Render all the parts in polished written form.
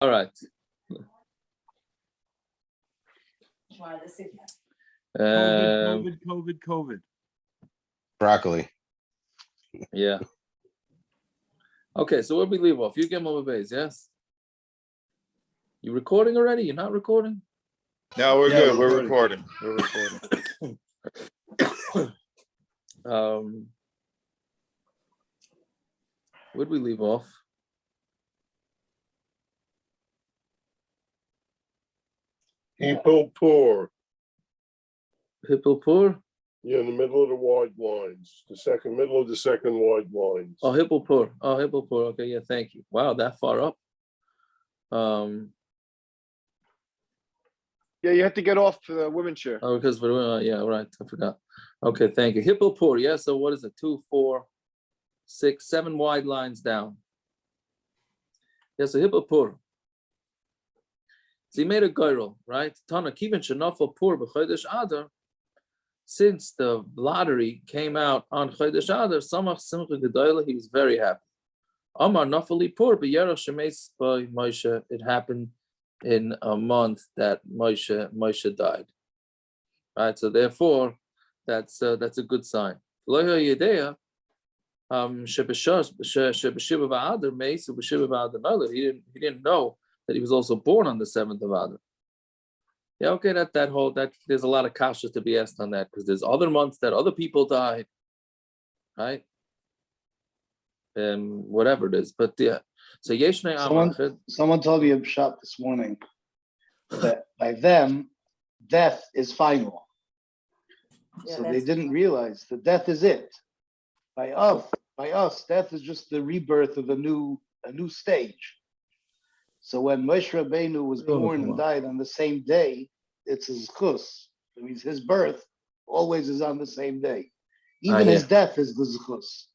All right. COVID. Broccoli. Yeah. Okay, so where we leave off? You get my base, yes? You recording already? You're not recording? No, we're good. We're recording. recording. We're recording. Where'd we leave off? People poor. Hippelpur? Yeah, in the middle of the wide lines. Middle of the second wide lines. Oh, Hippelpur. Oh, Hippelpur. Okay, yeah, thank you. Wow, that far up. Yeah, you have to get off the women's chair. Oh, because we're yeah, right. I forgot. Okay, thank you. Hippelpur. Yeah. So what is it? 2, 4, 6, 7 wide lines down. Yeah. So Hippelpur. So he made a gyral, right? Tana kivin shenafal pur b'chodesh Adar. Since the lottery came out on Chodesh Adar, Samach Simcha Gedola, he was very happy. Amar nafali pur b'yera shemes by Moshe. It happened in a month that Moshe died. Right, so therefore, that's a good sign. He didn't know that he was also born on the 7th of Adar. Yeah, okay, that there's a lot of kashas to be asked on that because there's other months that other people died, right? Whatever it is, but yeah. So someone told me a shot this morning that by them, death is final. Yeah, so they didn't realize that death is it. By us, death is just the rebirth of a new stage. So when Moshe Rabbeinu was born and died on the same day, it's his chus. It means his birth always is on the same day. Even his death is the chus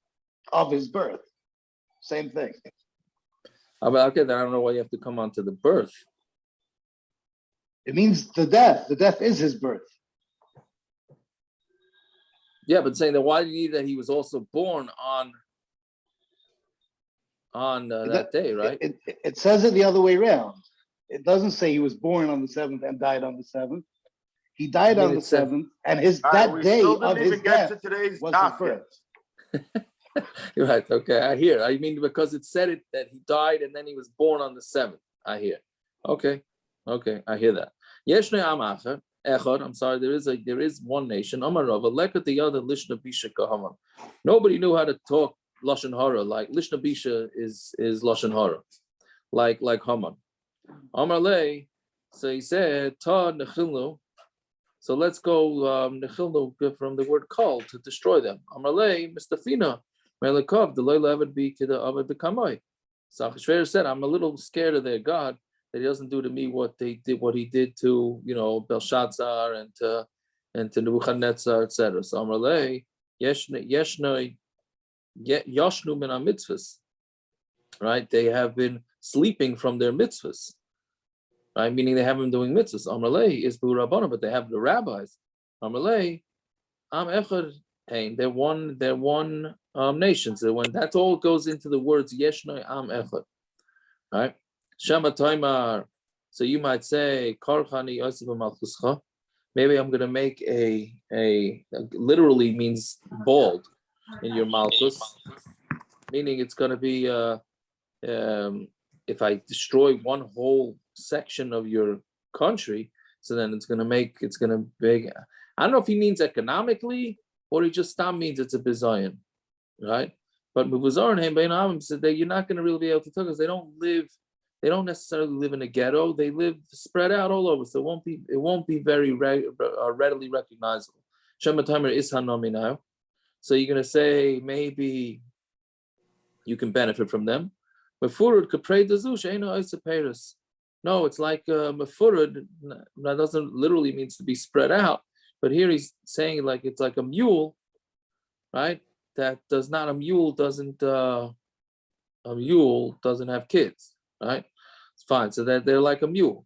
of his birth. Same thing. Okay, then I don't know why you have to come on to the birth. It means the death. The death is his birth. Yeah, but saying that why do you need that he was also born on that day, right? It says it the other way around. It doesn't say he was born on the 7th and died on the 7th. He died on the 7th, and that day of his death was his birth. You're right. Okay, I hear. I mean, because it said it that he died and then he was born on the 7th. I hear. Okay, I hear that. Yeshne Amacher Echad. I'm sorry. There is one nation. Amarava Lekat the other Lishna Bisha Kahaman. Nobody knew how to talk Lashon Hara like Lishna Bisha is Lashon Hara, like Haman. Amarle. So he said Ta Nechilnu. So let's go Nechilnu from the word call to destroy them. Amarle Mistafina. Melekov, the Loyal Avid be Kida Avid the Kamoi. So Achasveirosh said, I'm a little scared of their God that he doesn't do to me what he did to Belshazzar and to Nebuchadnezzar, etc. So Amarle, Yashnu min mitzvahs. Right? They have been sleeping from their mitzvahs. Right? Meaning they haven't been doing mitzvahs. Amarle is Bu Rabbana, but they have the rabbis. Amarle, Am Echad. They're one nation. So when that all goes into the words Yeshnoi Am Echad, right? Shama Taimar. So you might say Karchani Yosef Malchuscha. Maybe I'm going to make a literally means bald in your Malchus, meaning it's going to be if I destroy one whole section of your country, so then it's going to big. I don't know if he means economically. Or he just means it's a bizayon, right? But Mubazar and Bein said that you're not going to really be able to tell because they don't necessarily live in a ghetto. They live spread out all over, so it won't be very readily recognizable. Shematimer is hanomi now, so you're going to say maybe you can benefit from them. Mefurud kaprei dazush eino isaperis. No, it's like mefurud. That doesn't literally means to be spread out. But here he's saying like it's like a mule, right? That does not a mule doesn't have kids, right? It's fine. So that they're like a mule.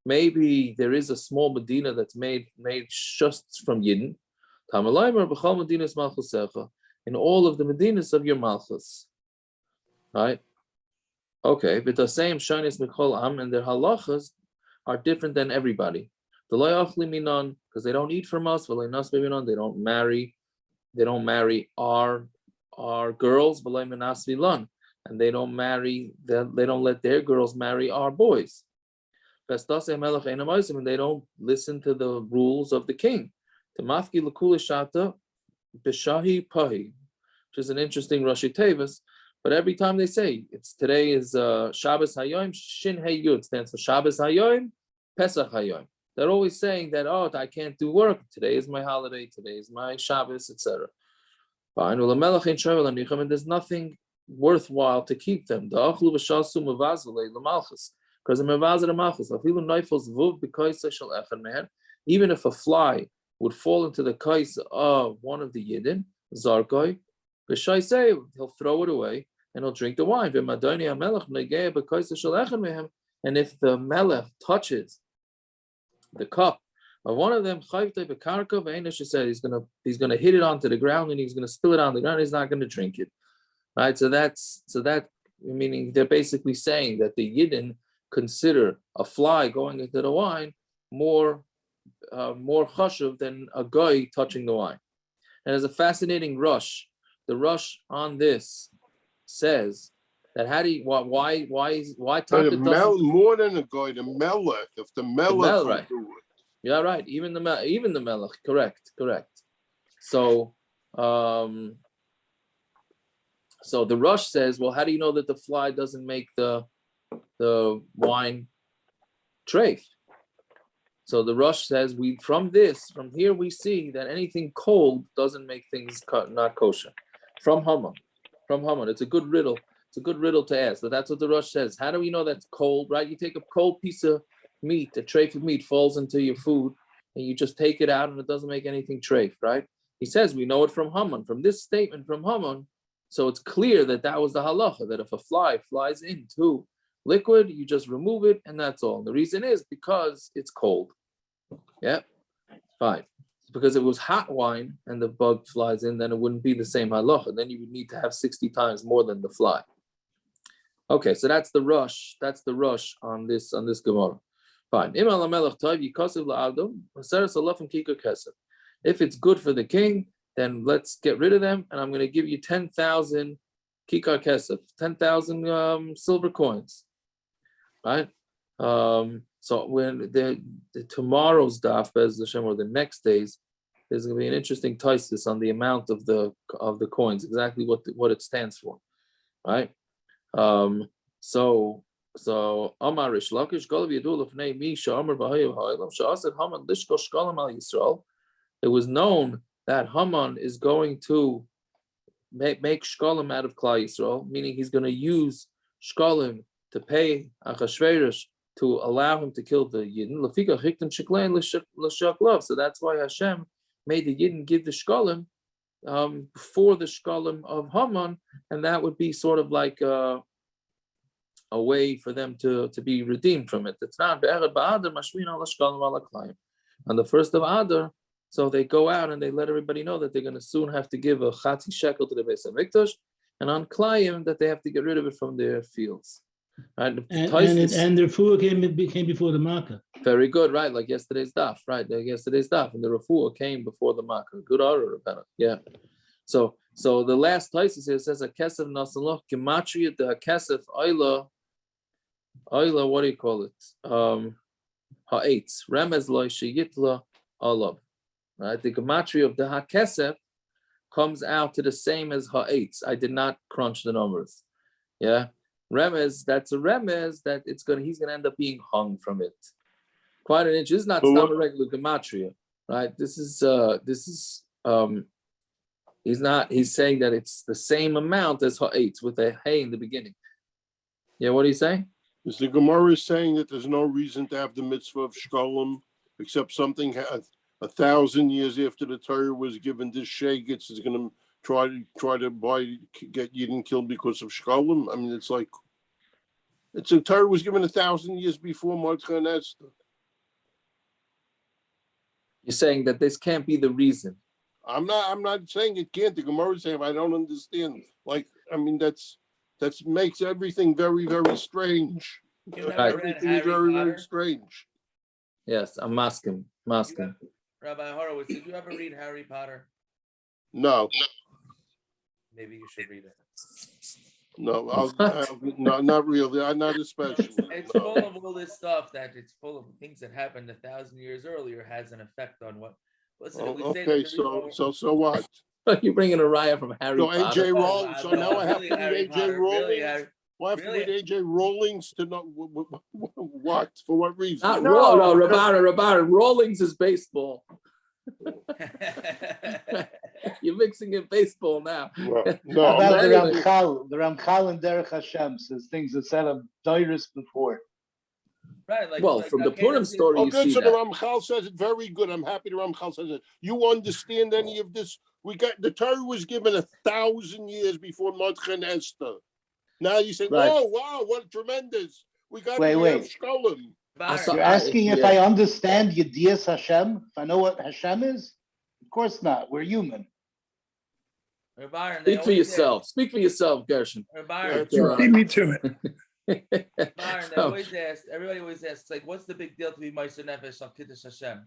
Maybe there is a small Medina that's made just from Yidden. In all of the Medinas of your Malchus, right? Okay, but the same shaynis mikol am and their halachas are different than everybody. The loyachli minon because they don't eat from us. They don't marry our girls. And they don't let their girls marry our boys. And they don't listen to the rules of the king. Which is an interesting Rashi Tevis. But every time they say today is Shabbos Hayom, Shin Hey Yud stands for Shabbos Hayom, Pesach Hayom. They're always saying that, I can't do work. Today is my holiday. Today is my Shabbos, etc. And there's nothing worthwhile to keep them. Because the even if a fly would fall into the kais of one of the Yidden, Zarkoi, he'll throw it away and he'll drink the wine. And if the melech touches the cup of one of them, said he's gonna hit it onto the ground and he's gonna spill it on the ground. He's not gonna drink it, right? So that meaning they're basically saying that the Yidden consider a fly going into the wine more chashuv than a guy touching the wine. And there's a fascinating rush. The rush on this says that why more than a guy, the melech, if the melech right. do it. Yeah, right. Even the melech, correct. So so the rush says, well, how do you know that the fly doesn't make the wine treif? So the rush says from here we see that anything cold doesn't make things not kosher. From Haman. It's a good riddle. It's a good riddle to ask. But that's what the rush says. How do we know that's cold, right? You take a cold piece of meat, a treif of meat falls into your food, and you just take it out and it doesn't make anything treif, right? He says we know it from Haman. From this statement from Haman, so it's clear that was the halacha, that if a fly flies into liquid, you just remove it and that's all. And the reason is because it's cold. Yeah, fine. Because it was hot wine and the bug flies in, then it wouldn't be the same halacha. Then you would need to have 60 times more than the fly. Okay, so that's the rush. That's the rush on this Gemara. Fine. If it's good for the king, then let's get rid of them, and I'm going to give you 10,000 kikar kesef, 10,000 silver coins. Right? So when the tomorrow's daf, Bez Hashem, or the next days, there's going to be an interesting taisis on the amount of the coins, exactly what it stands for, right? So Amar Rish Lakish Golav Yadul Lefnei Misha Amar B'Hayav Ha'Olam Sha'asad Haman Lishko Shkalim Al Yisrael. It was known that Haman is going to make shkalim out of Klal Yisrael, meaning he's going to use shkalim to pay Achasveirosh to allow him to kill the Yidden. So that's why Hashem made the Yidden give the shkalim before the shkalim of Haman, and that would be sort of like a way for them to be redeemed from it. On the first of Adar, so they go out and they let everybody know that they're going to soon have to give a chatzi shekel to the Beis HaMikdash, and on Klayim that they have to get rid of it from their fields. Right? And the refuah came before the marker. Very good, right? Like yesterday's daf, right? Like yesterday's daf, and the refuah came before the marker. Good order about it, yeah. So the last Taisus here says a kesef nasalach gematria the kesef oila. What do you call it? Ha'etz remez loy sheyitla olav. Right, the gematria of the hakesef comes out to the same as ha'etz. I did not crunch the numbers. Yeah, remez. That's a remez that he's gonna end up being hung from it. Quite an inch. This is not a regular gematria, right? This is he's saying that it's the same amount as ha'etz with a hay in the beginning. Yeah, what do you say? Is the Gemara saying that there's no reason to have the mitzvah of shkalim except something 1,000 years after the Torah was given, this Shegitz is going to try to get Yidden killed because of shkalim? I mean, it's a Torah was given 1,000 years before Mordechai and Esther. You're saying that this can't be the reason. I'm not saying it can't. The Gemara is saying I don't understand. Like, I mean, that's That makes everything very, very strange. You never Right. read Everything Harry is very, Potter? very strange. Yes, I'm masking. Rabbi Horowitz, did you ever read Harry Potter? No, Maybe you should read it. no, What? no, not really. I'm not especially. It's No. full of all this stuff that it's full of things that happened 1,000 years earlier has an effect on what. Listen, it would say that Okay, the reason so what? You bringing a riot from Harry So Potter? AJ Oh, Rowling. So now I have really to read Harry AJ Potter, really Rowling. Harry- Well, I have to really? read AJ Rowling's to know what? For what reason? Not No, no, because- Rabara. Rawlings is baseball. You're mixing in baseball now. No, How no. about the anyway. Ramchal? The Ramchal and Derech Hashem says things that said of Doiris before. Right, like Well, like, from the okay, Purim this is- story, Oh, you good. see So the that. Ramchal says it very good. I'm happy the Ramchal says it. You understand any of this? We got the Torah was given 1,000 years before Mordechai and Esther. Now you say, Right. "Oh, wow, what tremendous! We got Wait, the wait. Shkolim." I saw- You're asking if yeah. I understand Yedias Hashem? If I know what Hashem is? Of course not. We're human. Byron, they Speak for always yourself. Speak for yourself, Gershon. Ask, Byron, That's You right. Beat me to it. Byron, they always ask. Everybody always asks, like, what's the big deal to be Meiser Nefesh on Kiddush Hashem?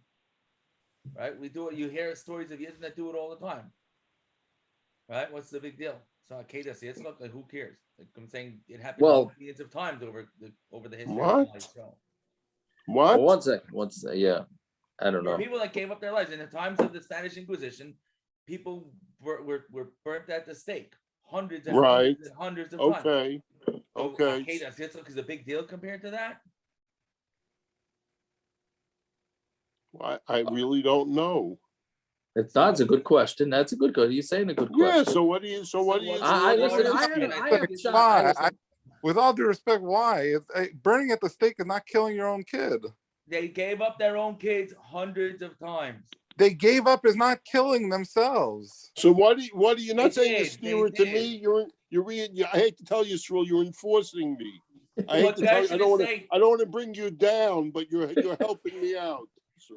Right? We do it. You hear stories of Yidden that do it all the time. Right? What's the big deal? So Kedas, it's not like who cares? Like I'm saying, it happened Well- millions of times over the history What? of Israel. What? Well, 1 second. Yeah. I don't There were know. people that gave up their lives in the times of the Spanish Inquisition. People were burnt at the stake hundreds and Right. hundreds and hundreds of times. Okay. So, Okay. Kedas, Yitzchak is a big deal compared to that. I really don't know. That's a good question. That's a good question. You're saying a good Yeah. question. So what do you? So what do you? I So listen. what I is had it? a shot. Why? listen. With all due respect, why? Burning at the stake is not killing your own kid. They gave up their own kids hundreds of times. They gave up is not killing themselves. So what do you? You're not They saying you did, steer they it to me. I hate to tell you, Sroll, you're enforcing me. I hate What to tell you. Gershon is saying- I don't want to bring you down, but you're helping me out. So.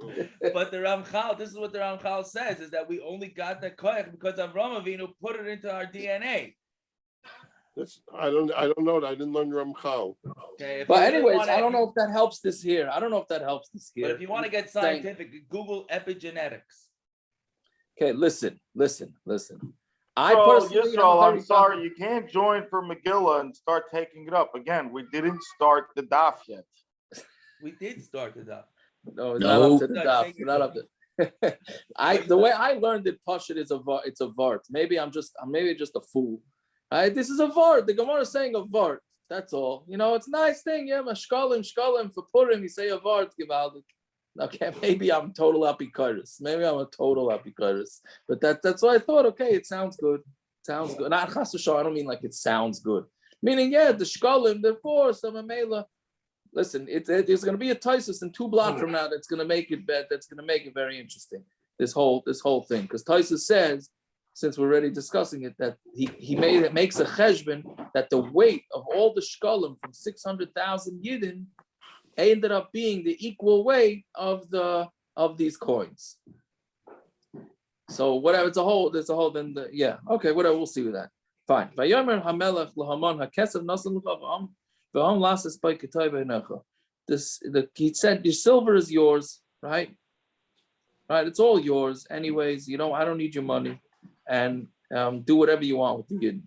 But the Ramchal, this is what the Ramchal says, is that we only got the koyach because Avraham Avinu put it into our DNA. I don't know. I didn't learn Ramchal. Okay. If But you really anyways, wanna- I don't know if that helps this here. I don't know if that helps this here. But if you want to get Saying- scientific, Google epigenetics. Okay, listen. I So, personally, Yisrael, am I'm sorry, you can't join for Megillah and start taking it up again. We didn't start the daf yet. We did start it up. No, it's No. not up to the No, daf. take It's not up to. The way I learned it, Pashut is it's a vart. Maybe I'm just a fool. This is a vart. The Gemara is saying a vart. That's all. It's a nice thing. Yeah, shkalim for Purim. You say a vart, givaldik. Okay, maybe I'm total apikoros. Maybe I'm a total apikoros. But that's what I thought. Okay, it sounds good. Sounds good. Not chas v'shor, I don't mean like it sounds good. Meaning, yeah, the shkalim, the force of a mela. Listen, there's going to be a Taisus in 2 blocks from now that's going to make it bad. That's going to make it very interesting. This whole thing, because Taisus says, since we're already discussing it, that he makes a cheshbon that the weight of all the shkalim from 600,000 yidden ended up being the equal weight of these coins. So whatever, there's a whole. Then okay, whatever. We'll see with that. Fine. Vayomer hamelech lahaman hakesav nasan l'chavam. He said, your silver is yours, right? Right, it's all yours. Anyways, I don't need your money. And do whatever you want with the yidden.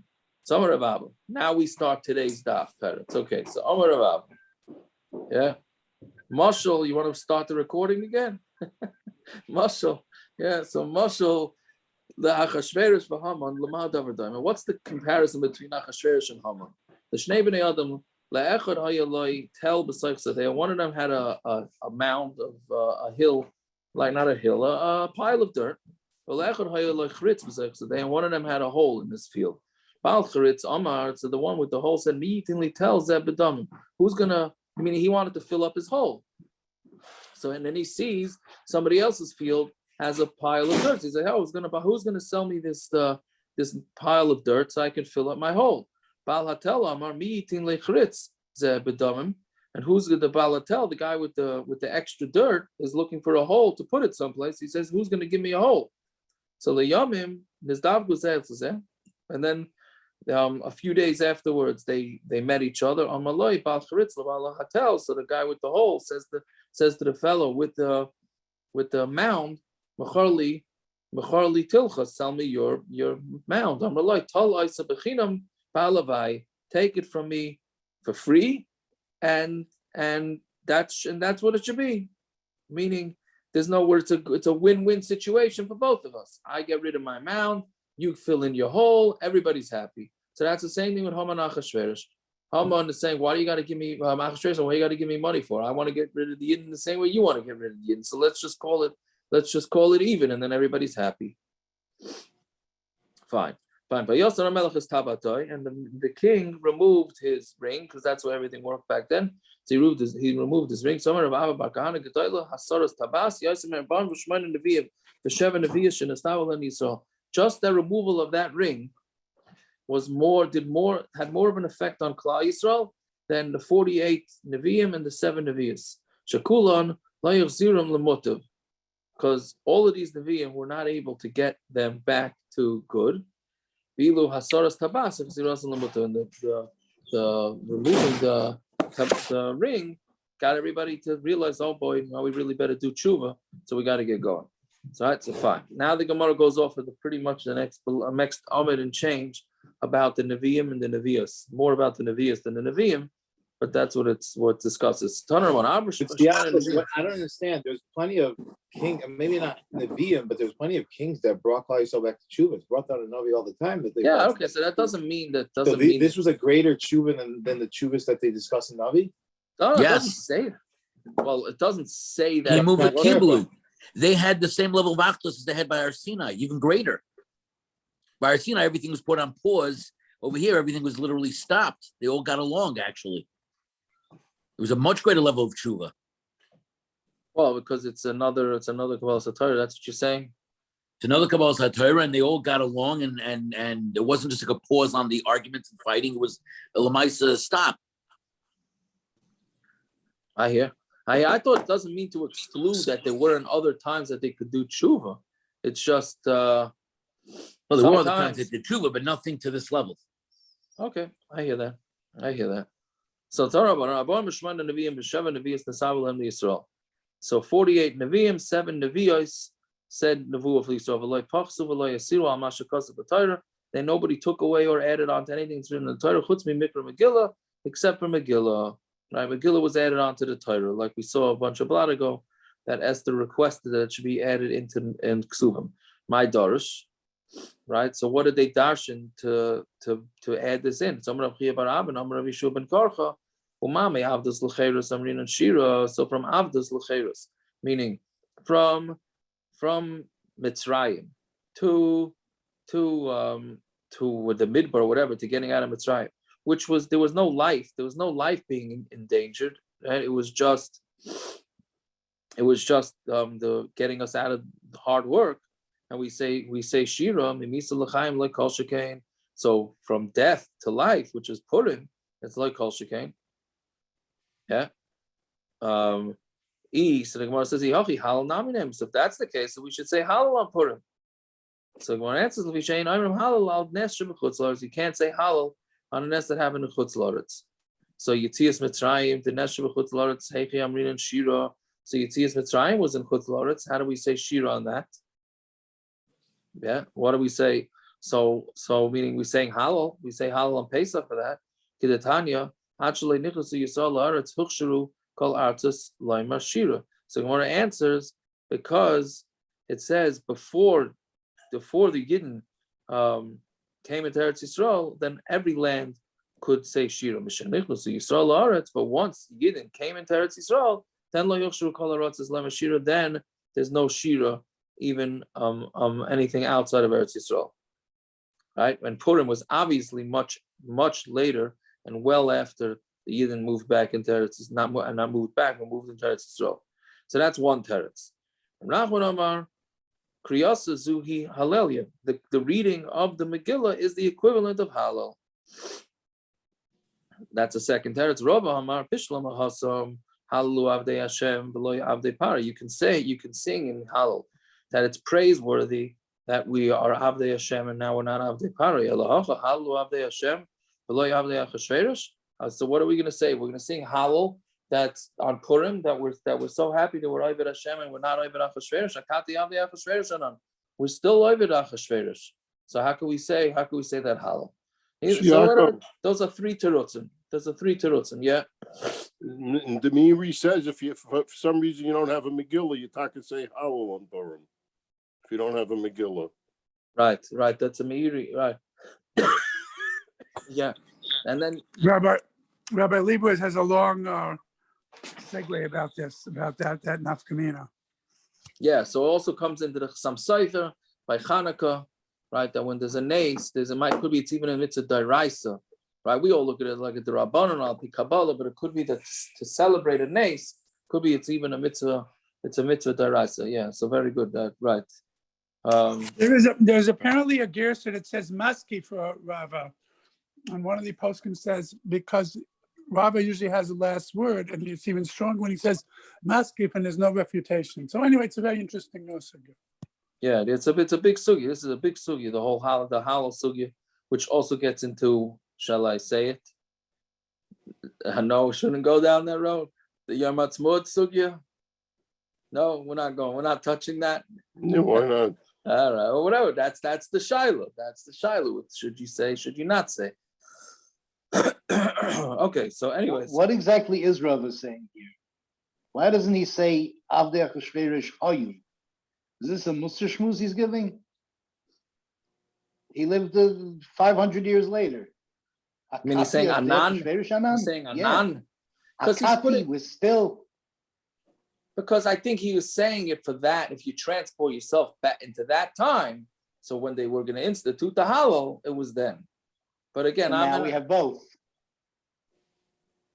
So Amar Rav Abba. Now we start today's daf. It's okay. So Amar Rav Abba. Yeah. Marshall, you want to start the recording again? Marshall. Yeah, so Marshall, the Achasveirosh for Haman, Lama Davar Daim. What's the comparison between Achasveirosh and Haman? The Shnei Bnei Adam, Le'echad Hayaloi, Tel B'Saychsadeh. One of them had a mound of a hill, like not a hill, a pile of dirt. Le'echad Hayaloi Chritz B'Saychsadeh. And one of them had a hole in this field. Bal Chritz Amar, so the one with the hole said, Mi'itinli Tel Zeh B'Damim. Who's gonna, meaning he wanted to fill up his hole. So, and then he sees somebody else's field has a pile of dirt. He's like, oh, who's gonna sell me this pile of dirt so I can fill up my hole? Bal Hatel Amar Mi'itin Lechritz Zeh B'Damim. And who's the Bal Hatel, the guy with the extra dirt, is looking for a hole to put it someplace. He says, who's gonna give me a hole? So Leyamim, Nizdavgu Zeh, and then a few days afterwards, they met each other on Malay Bal Charitzla Bal Hatel. So the guy with the hole says to the fellow with the mound, Macharli Tilcha, sell me your mound. I'm Malay Tal Isa Bechinam Balavai, take it from me for free, and that's what it should be. Meaning, there's nowhere. It's a win-win situation for both of us. I get rid of my mound, you fill in your hole, everybody's happy. So that's the same thing with Haman and Achasveirosh. Haman is saying, why do you got to give me Achasveirosh? What do you got to give me money for? I want to get rid of the Yidden the same way you want to get rid of the Yidden. So let's just call it even, and then everybody's happy. Fine. And the king removed his ring, because that's where everything worked back then. So he removed his ring. Just the removal of that ring had more of an effect on Klal Yisrael than the 48 niviim and the 7 nevios. Shakulan la yachzirum lemutav, because all of these niviim were not able to get them back to good. Bilu hasaras tabas and the removing the ring got everybody to realize, oh boy, now we really better do tshuva, so we got to get going. So that's a fine. Now the Gemara goes off with pretty much the next Amud and change about the Neviim and the Nevios. More about the Nevios than the Neviim, but that's what it discusses. It's the opposite. I don't understand. There's plenty of maybe not Neviim, but there's plenty of kings that brought Klal Yisrael back to tshuva. It's brought down a Navi all the time. Okay, so that doesn't mean that. This was a greater tshuva than the tshuvas that they discuss in Navi. No, it doesn't say that. Well, it doesn't say that. They moved the Kiblu. They had the same level of achdus as they had by Har Sinai, even greater. By Har Sinai, everything was put on pause. Over here, everything was literally stopped. They all got along, actually. It was a much greater level of tshuva. Well, because it's another Kabbalah Satorah. That's what you're saying. It's another Kabbalah Satorah, and they all got along, and it wasn't just like a pause on the arguments and fighting. It was a Lamaisa stop. I hear. I thought it doesn't mean to exclude that there weren't other times that they could do tshuva. It's just well, there were other times they did tshuva, but nothing to this level. Okay, I hear that. So Torah Abon Mishman Neviim B'Sheva Nevios Nesavel Hem Yisrael. So 48 Neviim, 7 Nevios said Nevuah for Yisrael. V'loy Pachsu v'loy Yasiru al Mashakasav B'Torah. Then nobody took away or added on to anything that's written in the Torah. Chutz mi Mikra Megilla, except for Megillah. Right, Megillah was added onto the Torah, like we saw a bunch of blot ago, that Esther requested that it should be added in Ksuvim. My Darish, right? So what did they darshan to add this in? So from Avdas L'Cheirus, meaning from Mitzrayim to the Midbar or whatever, to getting out of Mitzrayim. Which was there was no life being endangered. Right? It was just the getting us out of the hard work, and we say Shira Mimisa L'Chaim like Kol Shekain. So from death to life, which is Purim, it's like Kol Shekain. Yeah. So the Gemara says Hallel Naminem. So if that's the case, so we should say Hallel on Purim. So the Gemara answers L'Vishayin Ayrim Hallel al Nes Shebechutz. You can't say Hallel on a nest that happened in Chutz La'aretz. So Yitzias Mitzrayim, the nest of Chutz La'aretz, Heichi Amrin and Shira. So Yitzias Mitzrayim was in Chutz La'aretz. How do we say Shira on that? Yeah, what do we say? So meaning we're saying Hallel. We say Hallel on Pesach for that. Kidatanya, Hachalei Nichosu Yisrael La'aretz Huchsharu Kol Artus Laimar Shira. So Gemara answers because it says before the Yidden came into Eretz Yisrael, then every land could say Shira. Yisrael La'aretz, but once Yidden came into Eretz Yisrael, then Lo Yochsharu Kol Ha'aretz Lema Shira. Then there's no Shira, even anything outside of Eretz Yisrael. Right? And Purim was obviously much later and well after the Yidden moved back into Eretz Yisrael, not moved back, but moved into Eretz Yisrael. So that's one teretz. Nachman Amar. Kriyasa Zuhi Hallel. The reading of the Megillah is the equivalent of Hallel. That's a second teretz. Rabba Hamar Pishlam Hasam Hallelu Avdei Hashem V'Lo Avdei Para. You can sing in Hallel that it's praiseworthy that we are Avdei Hashem and now we're not Avdei Pari. Hallel Avdei Hashem, V'lo Avdei Achasveirosh. So what are we going to say? We're going to sing Hallel. That's on Purim. That we're so happy that we're Oived Hashem and we're not Oived Achasveirosh. Akati Avdei Achasveirosh Anan. We're still Oived Achasveirosh. So how can we say that Hallel? So whatever, those are three terutzim. Yeah. And the Meiri says if for some reason you don't have a Megillah, you can say Hallel on Purim. If you don't have a Megillah. Right. That's a Meiri, right. Yeah. And then Rabbi Leibowitz has a long segue about that nafkamina. Yeah, so it also comes into the Chassam Sofer by Chanukah, right? That when there's a nace, could be it's even a mitzvah deraisa, right? We all look at it like a derabbanan al pi Kabbalah, but it could be that to celebrate a nace, could be it's even a mitzvah. It's a mitzvah deraisa. Yeah, so very good. Right. There's apparently a geizera that says maski for Rava, and one of the poskim says because Rava usually has the last word, and it's even stronger when he says maskif, and there's no refutation. So anyway, it's a very interesting sugya. Yeah, it's a big sugya. This is a big sugya. The whole Hallel sugya, which also gets into, shall I say it? No, we shouldn't go down that road. The Yom Ha'atzmaut sugya. No, we're not going. We're not touching that. No, why not? All right, well, whatever. That's the shiloh. That's the shiloh. Should you say? Should you not say? Okay, so anyways. What exactly is Rava saying here? Why doesn't he say Avdei Achasveirosh Oyu? Is this a Musar Shmuz he's giving? He lived 500 years later. I mean, he's saying Anan. He's saying Anan. Because Akati was still. Because I think he was saying it for that. If you transport yourself back into that time, so when they were going to institute the Hallel, it was then. But again, now we have both.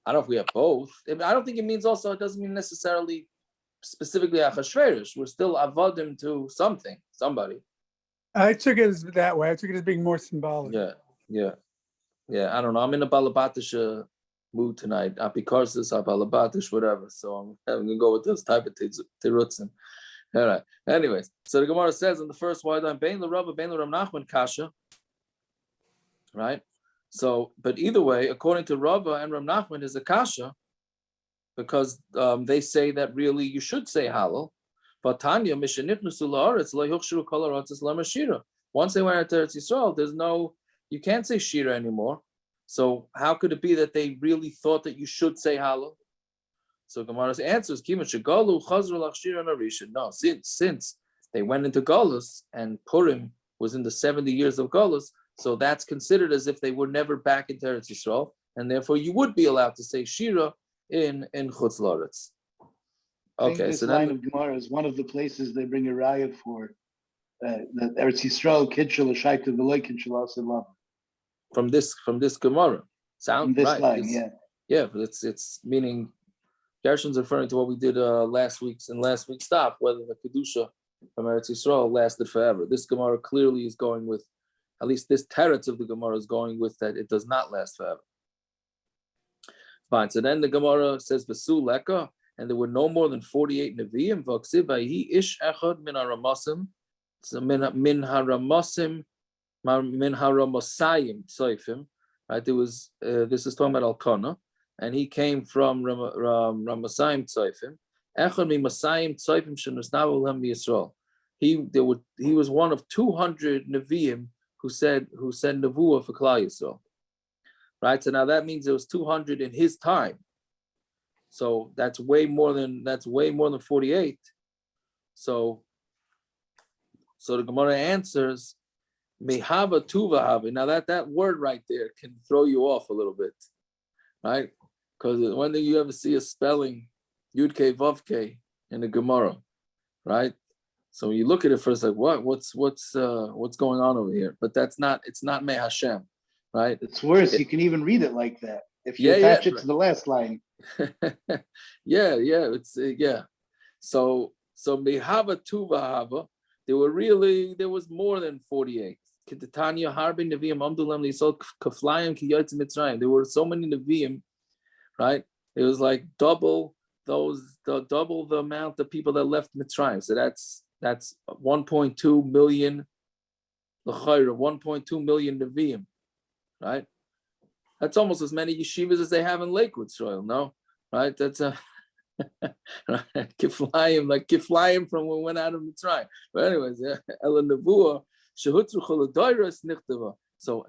I don't know if we have both. I don't think it means also, it doesn't mean necessarily specifically Achasveirosh. We're still avodim to somebody. I took it as that way. I took it as being more symbolic. Yeah. I don't know. I'm in a Balabatish mood tonight. Apikarsis, Balabatish, whatever. So I'm going to go with this type of tirutzim. All right. Anyways, so the Gemara says in the first word, Bein l'Rabba, Bein l'Ram Nachman Kasha. Right? So, but either way, according to Rava and Ram Nachman, is a kasha, because they say that really you should say Hallel. But Tanya, Mishanifnusu la'aretz lo'yuchshiru kol ha'aratzos l'mashira. Once they went to Eretz Yisrael, you can't say shira anymore. So how could it be that they really thought that you should say Hallel? So Gemara's answer is Kima Shagalu Chazru Lachshira Narisha. No, since they went into Golus and Purim was in the 70 years of Golus, so that's considered as if they were never back in Eretz Yisrael, and therefore you would be allowed to say Shira in Chutz La'aretz. Okay, this line of Gemara is one of the places they bring a riot for that Eretz Yisrael Kidshel Shaita V'Loi Kidshel Aselav. From this Gemara, sound this right? Line, yeah, but it's meaning Gershon's referring to what we did last week's stop, whether the kedusha from Eretz Yisrael lasted forever. This Gemara clearly is going with, at least this teretz of the Gemara is going with that it does not last forever. Fine. So then the Gemara says V'su leka, and there were no more than 48 neviim. V'aksiv v'hi ish echad min haramasim, min haramasayim tzoifim. Right. There was this is talking about Elkana, and he came from Ramasayim tzoifim. Echad mi masayim tzoifim shenusnavu lehem Yisrael. He was one of 200 neviim who said nevuah for Klal Yisrael. Right, so now that means there was 200 in his time. So that's way more than 48. So the Gemara answers mehava tuva. Now that word right there can throw you off a little bit, right? Because when do you ever see a spelling Yud K Vav K in the Gemara, right? So when you look at it first, like what's going on over here? But it's not Me Hashem, right? It's worse. You can even read it like that if you attach it to the last line. So mehava tuva hava. There was more than 48. There were so many neviim, right? It was like double the amount of people that left Mitzrayim. So that's 1.2 million l'chayra, 1.2 million neviim, right? That's almost as many yeshivas as they have in Lakewood, Israel, no? Right? That's a kiflayim, like kiflayim from when we went out of Mitzrayim. But anyways, ela nevuah shehutzu choladoiros nichtava. So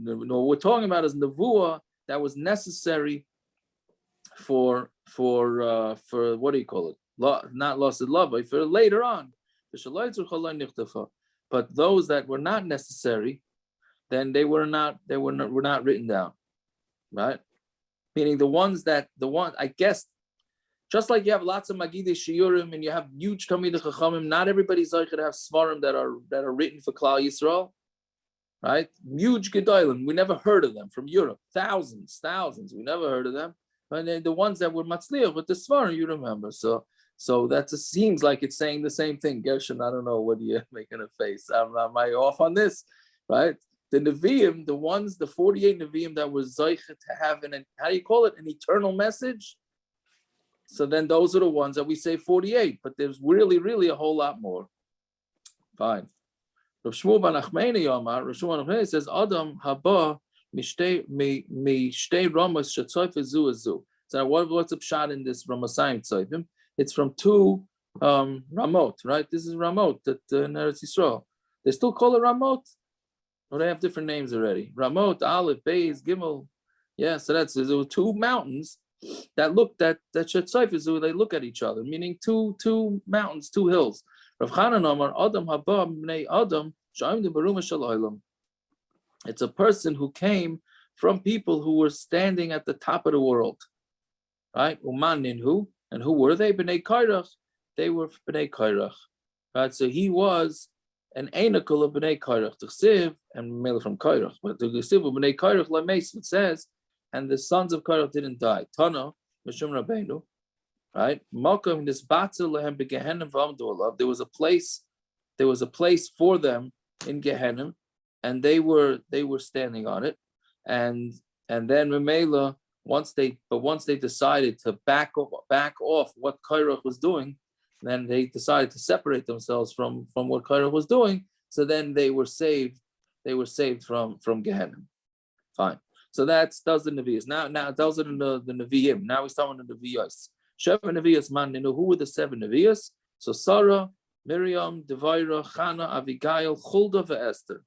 what we're talking about is nevuah that was necessary for what do you call it? Not lost in love, but for later on. But those that were not necessary, then they were not written down, right? Meaning the one I guess, just like you have lots of Magidei Shiurim and you have huge Talmidei Chachamim, not everybody's like to have Svarim that are written for Klal Yisrael, right? Huge Gedolim, we never heard of them from Europe, thousands, we never heard of them. And the ones that were Matzliach with the Svarim, you remember. So that just seems like it's saying the same thing. Gershon, I don't know, what are you making a face? Am I off on this, right? The Neviim, the 48 Neviim that were Zoichet to have how do you call it? An eternal message. So then those are the ones that we say 48, but there's really a whole lot more. Fine. Rav Shmuel ben Achmeni Yomar, Rav Shmuel ben Achmeni says, Adam haba mishtei Ramas shetzoyf zu azu. So what's a pshat in this Ramasayim tzayvim? It's from two Ramot, right? This is Ramot that in Eretz Yisrael. They still call it Ramot? Or they have different names already? Ramot, Aleph, Beis, Gimel. Yeah, so there were two mountains that Shetzaifizu, they look at each other, meaning two mountains, two hills. Rav Chanan Amar, Adam haba b'nei Adam, sha'im de baruma shel olam. It's a person who came from people who were standing at the top of the world, right? Uman ninhu. And who were they? B'nei Kairach. They were B'nei Kairach. Right? So he was an Einakul of B'nei Kairach. The Chsiv, and Mele from Kairach. But the Chsiv of B'nei Kairach, Lameis, it says, and the sons of Kairach didn't die. Tana, Mishum Rabbeinu. Right? Malcolm, this Batzel Lehem Begehenim V'amdu. There was a place for them in Gehenim, and they were standing on it. And then Memela, once they decided to back off what Kairach was doing, then they decided to separate themselves from what Kairach was doing. So then they were saved. They were saved from Gehenna. Fine. So those are the Nevi'as. Now those are the Nevi'im. Now we're talking about the Nevi'as. Seven Nevi'as, man. You know who were the seven Nevi'as? So Sarah, Miriam, Devaira, Chana, Avigail, Chulda, Esther.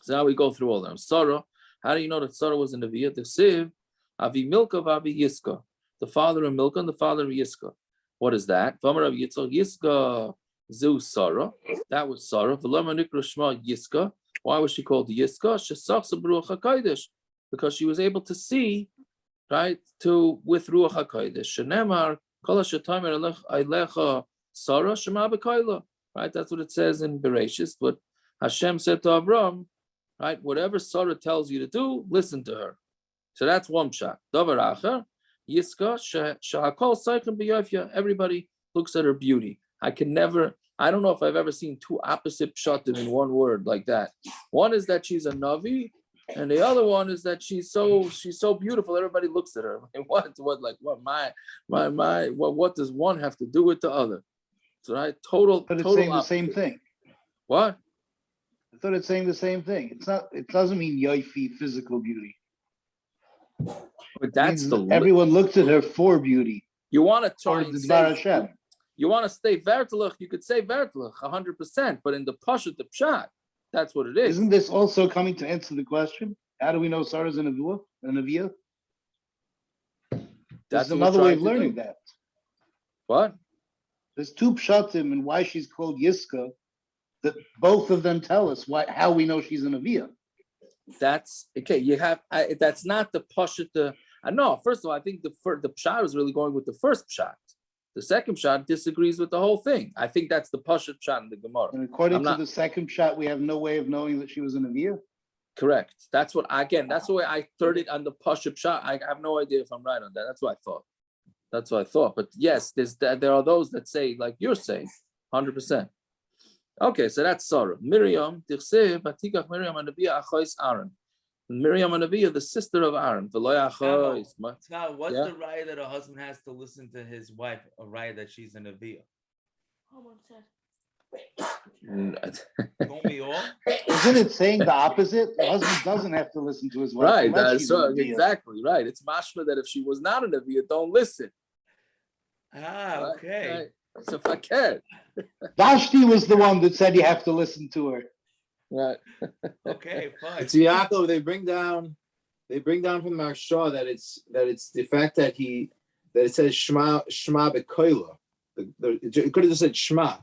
So now we go through all of them. Sarah. How do you know that Sarah was a Nevi'ah? The Siv. Avi Milka Avi Yiska, the father of Milka and the father of Yiska. What is that? V'amar Avi Yitzchak Yiska Zu Sarah. That was Sarah. V'lama Nikra Shema Yiska. Why was she called Yiska? Shesachsa B'ruach HaKodesh, because she was able to see, right, with Ruach HaKodesh. Shenemar Kol HaShetamer Eilecha Sarah Shema B'Koila. Right, that's what it says in Bereshis. But Hashem said to Avram, right, whatever Sarah tells you to do, listen to her. So that's one shot. Davar acher, Yiska, shahakol seichen b'yofya. Everybody looks at her beauty. I don't know if I've ever seen two opposite pshatim in one word like that. One is that she's a navi, and the other one is that she's so beautiful. Everybody looks at her. What does one have to do with the other? So right, total. But it's total saying opposite. the same thing. What? I thought it's saying the same thing. It's not. It doesn't mean yoifi, physical beauty. But that's everyone looks at her for beauty. You want to try and say Hashem. You want to stay vertelach, you could say vertelach 100%, but in the pashat, the pshat, that's what it is. Isn't this also coming to answer the question? How do we know Sarah's a Nevi'ah? That's another way of learning that. What? There's two pshatim and why she's called Yiska, that both of them tell us how we know she's a Nevi'ah. That's okay. You have that's not the pashat. No, first of all, I think the pshat is really going with the first pshat. The second pshat disagrees with the whole thing. I think that's the pashat pshat in the Gemara. And according to the second pshat, we have no way of knowing that she was a Nevi'ah. Correct. That's what that's the way I third it on the pashat pshat. I have no idea if I'm right on that. That's what I thought. But yes, there are those that say like you're saying, 100%. Okay, so that's Sarah. Miriam, Batikach Miriam and Nevi'ah Achos Aaron. Miriam and Nevi'ah, the sister of Aaron. Now, what's the right that a husband has to listen to his wife? A right that she's a Nevi'ah? Don't we all? Isn't it saying the opposite? The husband doesn't have to listen to his wife. Right, unless that's she's a right, Neviah. exactly right. It's mashma that if she was not a Neviah, don't listen. Ah, okay. Right? So fakir. Vashti was the one that said you have to listen to her. Right. Okay, fine. It's Yaakov. They bring down from Marsha that it's the fact that it says Shema bekoila. It could have just said Shema.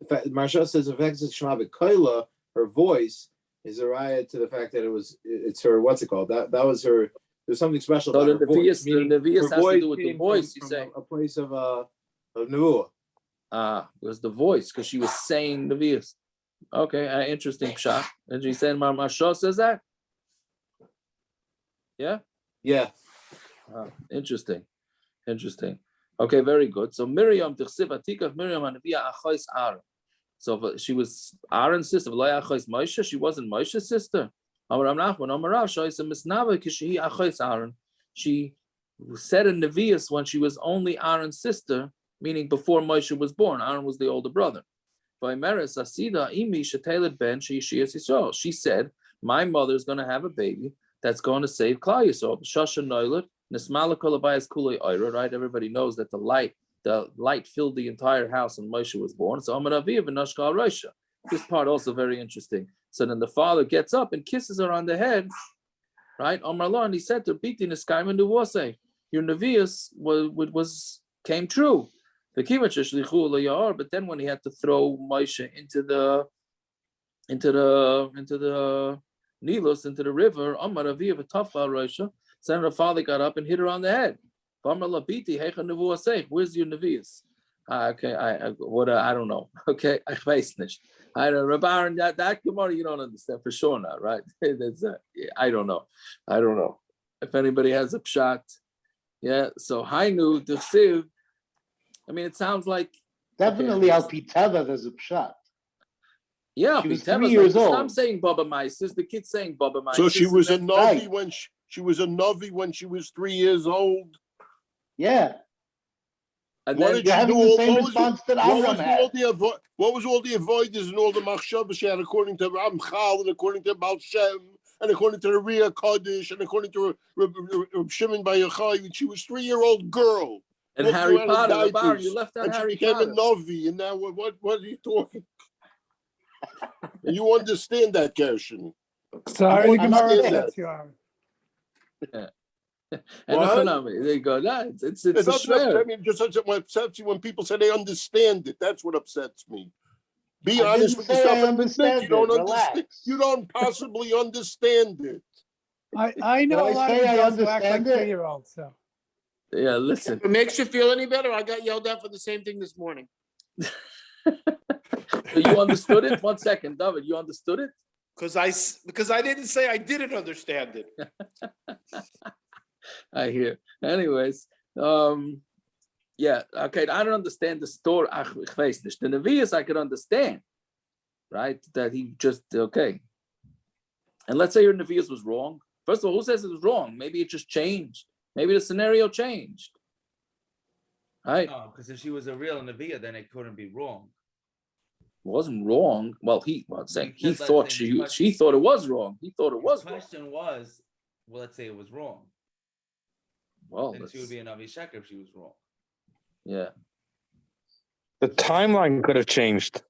The fact Marsha says the fact that Shema bekoila, her voice is a riot to the fact that it's her, what's it called? That was her. There's something special So about the her voice. Nevi'us has to do with the came voice, you from say? a place of Nevuah. It was the voice because she was saying Nevi'us. Okay, interesting shot. And she said, Marsha says that? Yeah? Yeah. Interesting. Okay, very good. So Miriam, Miriam and Aaron. So she was Aaron's sister. She wasn't Moshe's sister. She said in Nevi'us when she was only Aaron's sister, meaning before Moshe was born. Aaron was the older brother. She said, my mother is going to have a baby that's going to save Klal Yisrael. Right? Everybody knows that the light filled the entire house when Moshe was born. So this part also very interesting. So then the father gets up and kisses her on the head, right? And he said to Biti Niskaiman Duwase, your Nevi'us came true. But then when he had to throw Moshe into the Nilus, into the river, so then the father got up and hit her on the head. Where's your Nevi'us? Okay, I don't know. Okay, I weiß nicht. I don't know. Rabbi, that Gemara you don't understand for sure now, right? I don't know. If anybody has a pshat, yeah. So Hainu Duchsiv. I mean, it sounds like Definitely Al Piteva, there's a pshat. Yeah, she was Piteva 3 years old. I'm saying Baba Maisis. The kid's saying Baba Maisis. So she was a Navi right. when she was a Navi when she was 3 years old. Yeah. And What then did she do? the same response that Amram had. What was all the avoiders and all the machshavas she had according to Ramchal and according to Baal Shem and according to the Riyah Kodesh and according to Shimon Bar Yochai? She was 3-year-old girl. And Harry Potter, Rabbi, you left out and Harry she became Potter. a Navi, and now what are you talking? And you understand that, Gershon? Sorry, You the Gemara understand upsets you, Aaron. And there you go. It's a not shver. I mean, just what upsets you when people say they understand it. That's what upsets me. Be I honest didn't with say yourself. I understand You don't it. understand. Relax. You don't possibly understand it. I know Did a I lot of say I adults who act like understand it? 3-year-olds. So Yeah, listen. If it makes you feel any better, I got yelled at for the same thing this morning. So you understood it? 1 second, David. You understood it? Because I didn't say I didn't understand it. I hear. Anyways, yeah, okay. I don't understand the story. The Nevi'us I could understand, right? That he just okay. And let's say your Nevi'us was wrong. First of all, who says it was wrong? Maybe it just changed. Maybe the scenario changed. Right? No, because if she was a real Nevi'ah, then it couldn't be wrong. It wasn't wrong. Well, he Just thought like she thought it was wrong. He thought it was The wrong. question was, well, let's say it was wrong. Well, Then she would be an Avi Sheker if she was wrong. yeah. The timeline could have changed.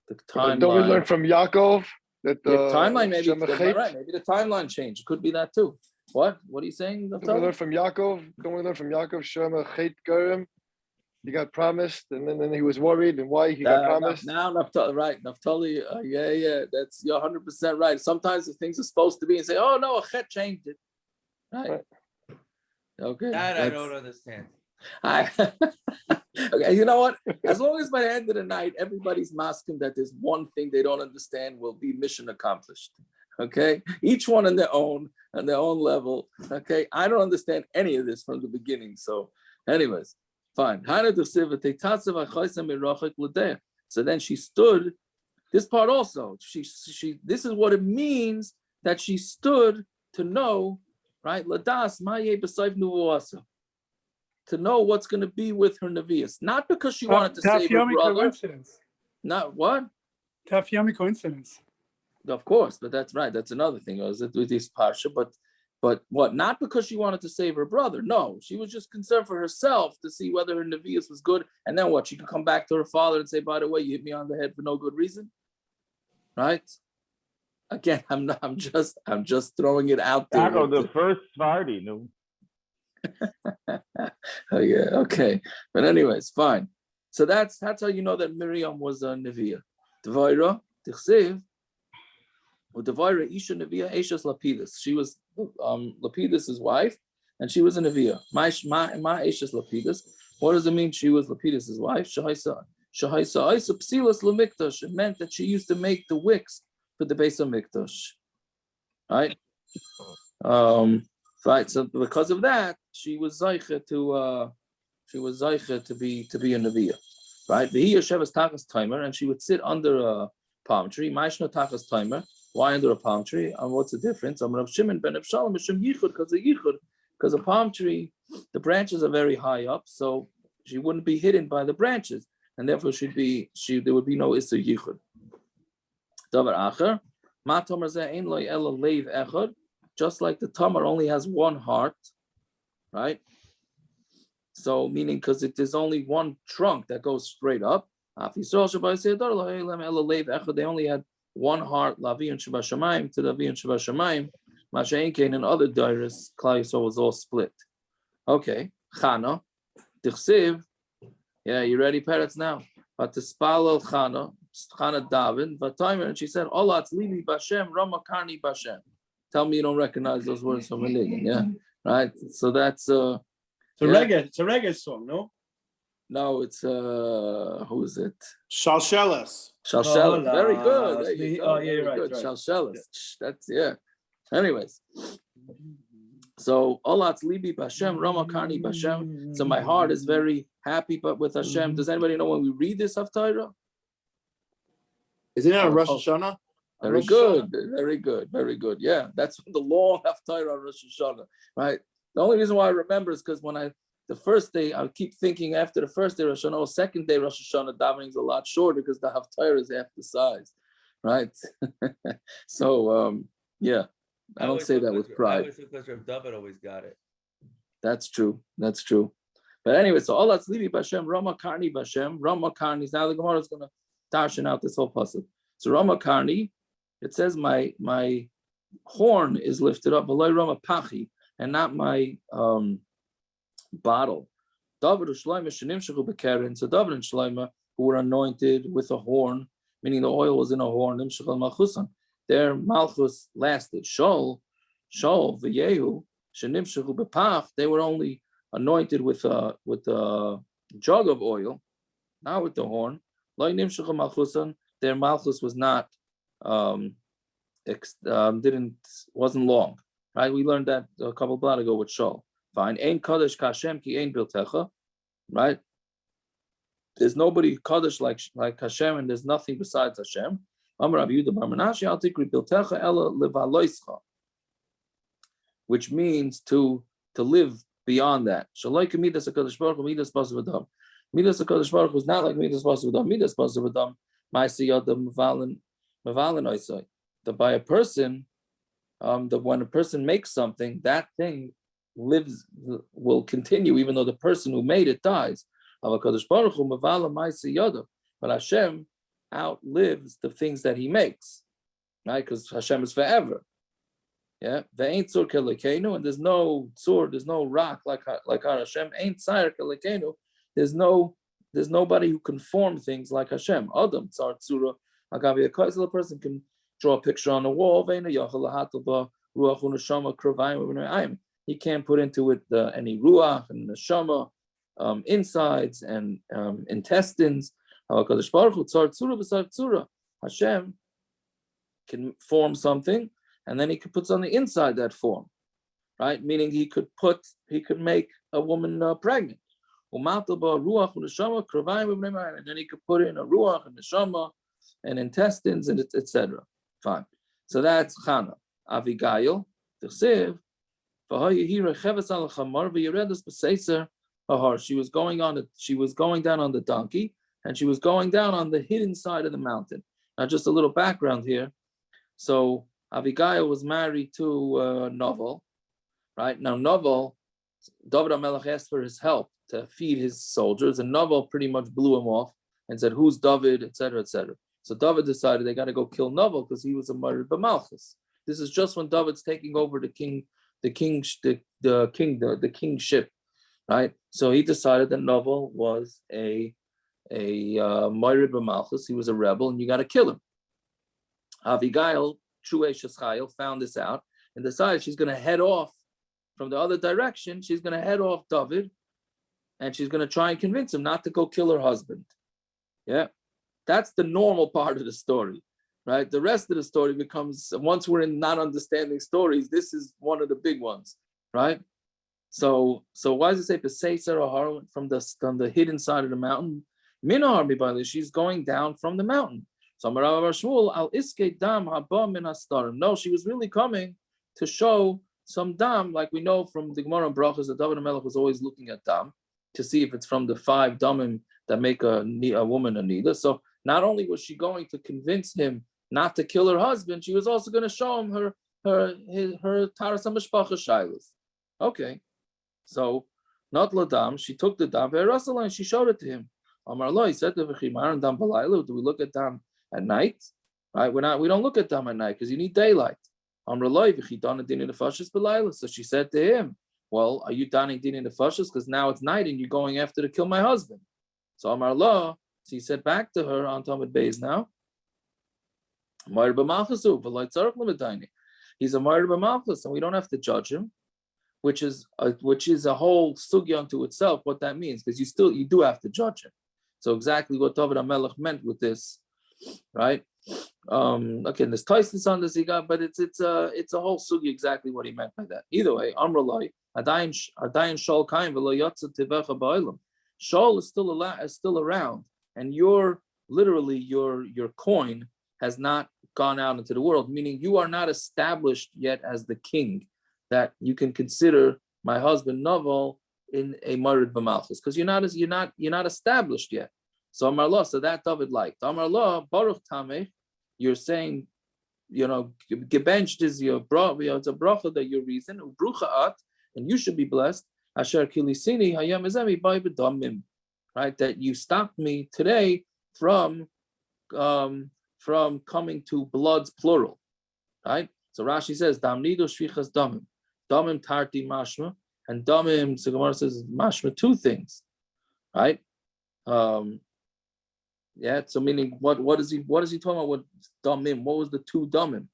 The timeline. Don't we learn from Yaakov that the timeline maybe Shemachet? Maybe the timeline changed. It could be that too. What are you saying? Don't we learn from Yaakov? Shemachet Gorim? He got promised, and then he was worried, and why he got promised. Now Naphtali, right? Naphtali, yeah. That's you're 100% right. Sometimes the things are supposed to be, and say, "Oh no, a chet changed it." Right? Okay. That I don't understand. Okay, you know what? As long as by the end of the night, everybody's masking that there's one thing they don't understand, will be mission accomplished. Okay, each one on their own level. Okay, I don't understand any of this from the beginning. So, anyways, fine. So then she stood. This part also. She. This is what it means that she stood to know, right? Ladas ma'ye b'sayv nuvuasa. To know what's going to be with her Nevi'us, not because she wanted to Daf save her Yomi brother. coincidence. Not what? Daf Yomi coincidence. Of course, but that's right. That's another thing. Is it with this parsha? But what? Not because she wanted to save her brother. No, she was just concerned for herself to see whether her nevius was good. And then what? She could come back to her father and say, "By the way, you hit me on the head for no good reason." Right? Again, I'm just throwing it out there. The first 40, no. Oh yeah, okay. But anyways, fine. So that's how you know that Miriam was a neviah. Devaira, tichsev. Devaira isha neviah eishas lapidus. She was Lapidus' wife, and she was a neviah. Ma eishas lapidus. What does it mean? She was Lapidus' wife. Shahaisa psilas lemikdash. It meant that she used to make the wicks for the base of mikdash. Right. Right. So because of that, she was zeicha to be a neviah. Right. V'hi yosheves tachas timer, and she would sit under a palm tree. Ma'ishna tachas timer. Why under a palm tree? And what's the difference? I'm Rav Shimon ben Avshalom Hashem yichud because a palm tree, the branches are very high up, so she wouldn't be hidden by the branches, and therefore there would be no isur yichud. Davar acher, ma tomer zeh ein lo ela leiv echad. Just like the tamar only has one heart, right? So meaning because it is only one trunk that goes straight up. They only had one heart, Lavi and Shabbat Shamayim to Lavi and Shabbat Shamayim. Masha'inkein and other dairas, Klal Yisrael was all split. Okay, Chana, Tichsiv. Yeah, you ready, parrots now? But to spalel Chana Dovid, Vatimer, and she said, Olatz Libi Bashem, Rama Karni Bashem. Tell me you don't recognize those words from religion, yeah? Right? So that's it's a reggae song, no? No, it's who is it? Shalsheles. Shalsheles. Very good. There you go. Yeah, right. Shalsheles. That's yeah. Anyways, so Olatz Libi Bashem, Rama Karni Bashem. So my heart is very happy, but with Hashem. Does anybody know when we read this Haftarah? Is it on Rosh Hashanah? Very good, very good, very good. Yeah, that's the long Haftarah on Rosh Hashanah, right? The only reason why I remember is because the first day, I keep thinking after the first day Rosh Hashanah, second day Rosh Hashanah, davening is a lot shorter because the Haftarah is half the size, right? So, yeah, I don't say that with pride. Because Dovid always got it. That's true. That's true. But anyway, so all that's Libi Bashem, Rama Karni Bashem, Rama Karni. Now the Gemara is going to darshan out this whole pasuk. So Rama Karni, it says my horn is lifted up, below Rama Pachi, and not my bottle. Dovid and Shlomo shenimshachu b'keren. So Dovid and Shlomo, who were anointed with a horn, meaning the oil was in a horn, nimshachal malchusan. Their malchus lasted. Shaul, v'yehu shenimshachu b'pach. They were only anointed with a jug of oil, not with the horn. Lo nimshachal malchusan. Their malchus was not wasn't long. Right? We learned that a couple of blot ago with Shaul. Fine. Ein kadosh kashem ki ein biltecha. Right? There's nobody kadosh like Hashem, and there's nothing besides Hashem. Amar Rabbi Yehuda bar Menashe al tikri biltecha ela levaloischa, which means to live beyond that. Shaloi midas hakadosh baruch hu midas basav adam. Midas hakadosh baruch hu is not like midas basav adam. Midas basav adam ma'aseh yadam mevalin oisai. That by a person, that when a person makes something, that thing will continue even though the person who made it dies. But Hashem outlives the things that he makes, right? Because Hashem is forever. Yeah, and there's no tzur, there's no rock like our Hashem. Ain't tzar kelekenu. There's nobody who can form things like Hashem. Adam tzar tzura. A person can draw a picture on the wall. He can't put into it any ruach and neshama, insides and intestines. Hashem can form something, and then he could put something inside that form, right? Meaning he could make a woman pregnant. And then he could put in a ruach and neshama and intestines and etc. Fine. So that's Chana. Avigail, Tichsev. She was going down on the donkey. and she was going down on the hidden side of the mountain. Now, just a little background here. So Avigail was married to Novel, right? Now, Novel, Dovid HaMelech asked for his help to feed his soldiers, and Novel pretty much blew him off and said, "Who's Dovid?" etc., etc. So Dovid decided they got to go kill Novel because he was a murdered b'malchus. This is just when David's taking over the kingship, right? So he decided that Novel was a murdered b'malchus. He was a rebel, and you got to kill him. Avigail, true Eshes Chayil, found this out and decided she's going to head off from the other direction. She's going to head off Dovid, and she's going to try and convince him not to go kill her husband. Yeah, that's the normal part of the story, right? The rest of the story becomes, once we're in not understanding stories, this is one of the big ones, right? So why does it say from the hidden side of the mountain? She's going down from the mountain. No, she was really coming to show some dam, like we know from the Gemara and Brachas that Dovid HaMelech was always looking at dam to see if it's from the 5 damim that make a woman a nida. So not only was she going to convince him not to kill her husband, she was also going to show him her taras hamishpacha shaylas. Okay, so not ladam, she took the dam and she showed it to him. Amar lo, he said to v'chimar dam b'layla. Do we look at dam at night? Right, we don't look at dam at night because you need daylight. Amar lo, v'chidana dinin nefashis b'layla. So she said to him, well, are you daning dinin nefashis because now it's night and you're going after to kill my husband? So Amar lo, so he said back to her on Talmud Beis now. He's a murder b'malchus, and we don't have to judge him, which is a whole sugya unto itself. What that means, because you do have to judge him. So exactly what Dovid HaMelech meant with this, right? Okay, there's Taisus on this he got, but it's a whole sugya exactly what he meant by that. Either way, Amrulai Adayin Shol Kaim v'lo Yotza Tivecha Ba'olam. Shol is still around, and your coin has not gone out into the world, meaning you are not established yet as the king that you can consider my husband Novel in a murdered b'malchus, because you're not established yet. So Amar lo, so that David liked. Amar lo, Baruch Tameh, you're saying, gebenched is your bracha, it's a bracha that your reason, ubrucha at, and you should be blessed. Asher kilisini hayam ezemi by b'damim, right? That you stopped me today from coming to bloods plural, right? So Rashi says, Dam nido shvichas damim, damim tarti mashma, and damim, so Gemara says mashma 2 things, right? Yeah. So meaning, what is he talking about? What damim? What was the 2 damim,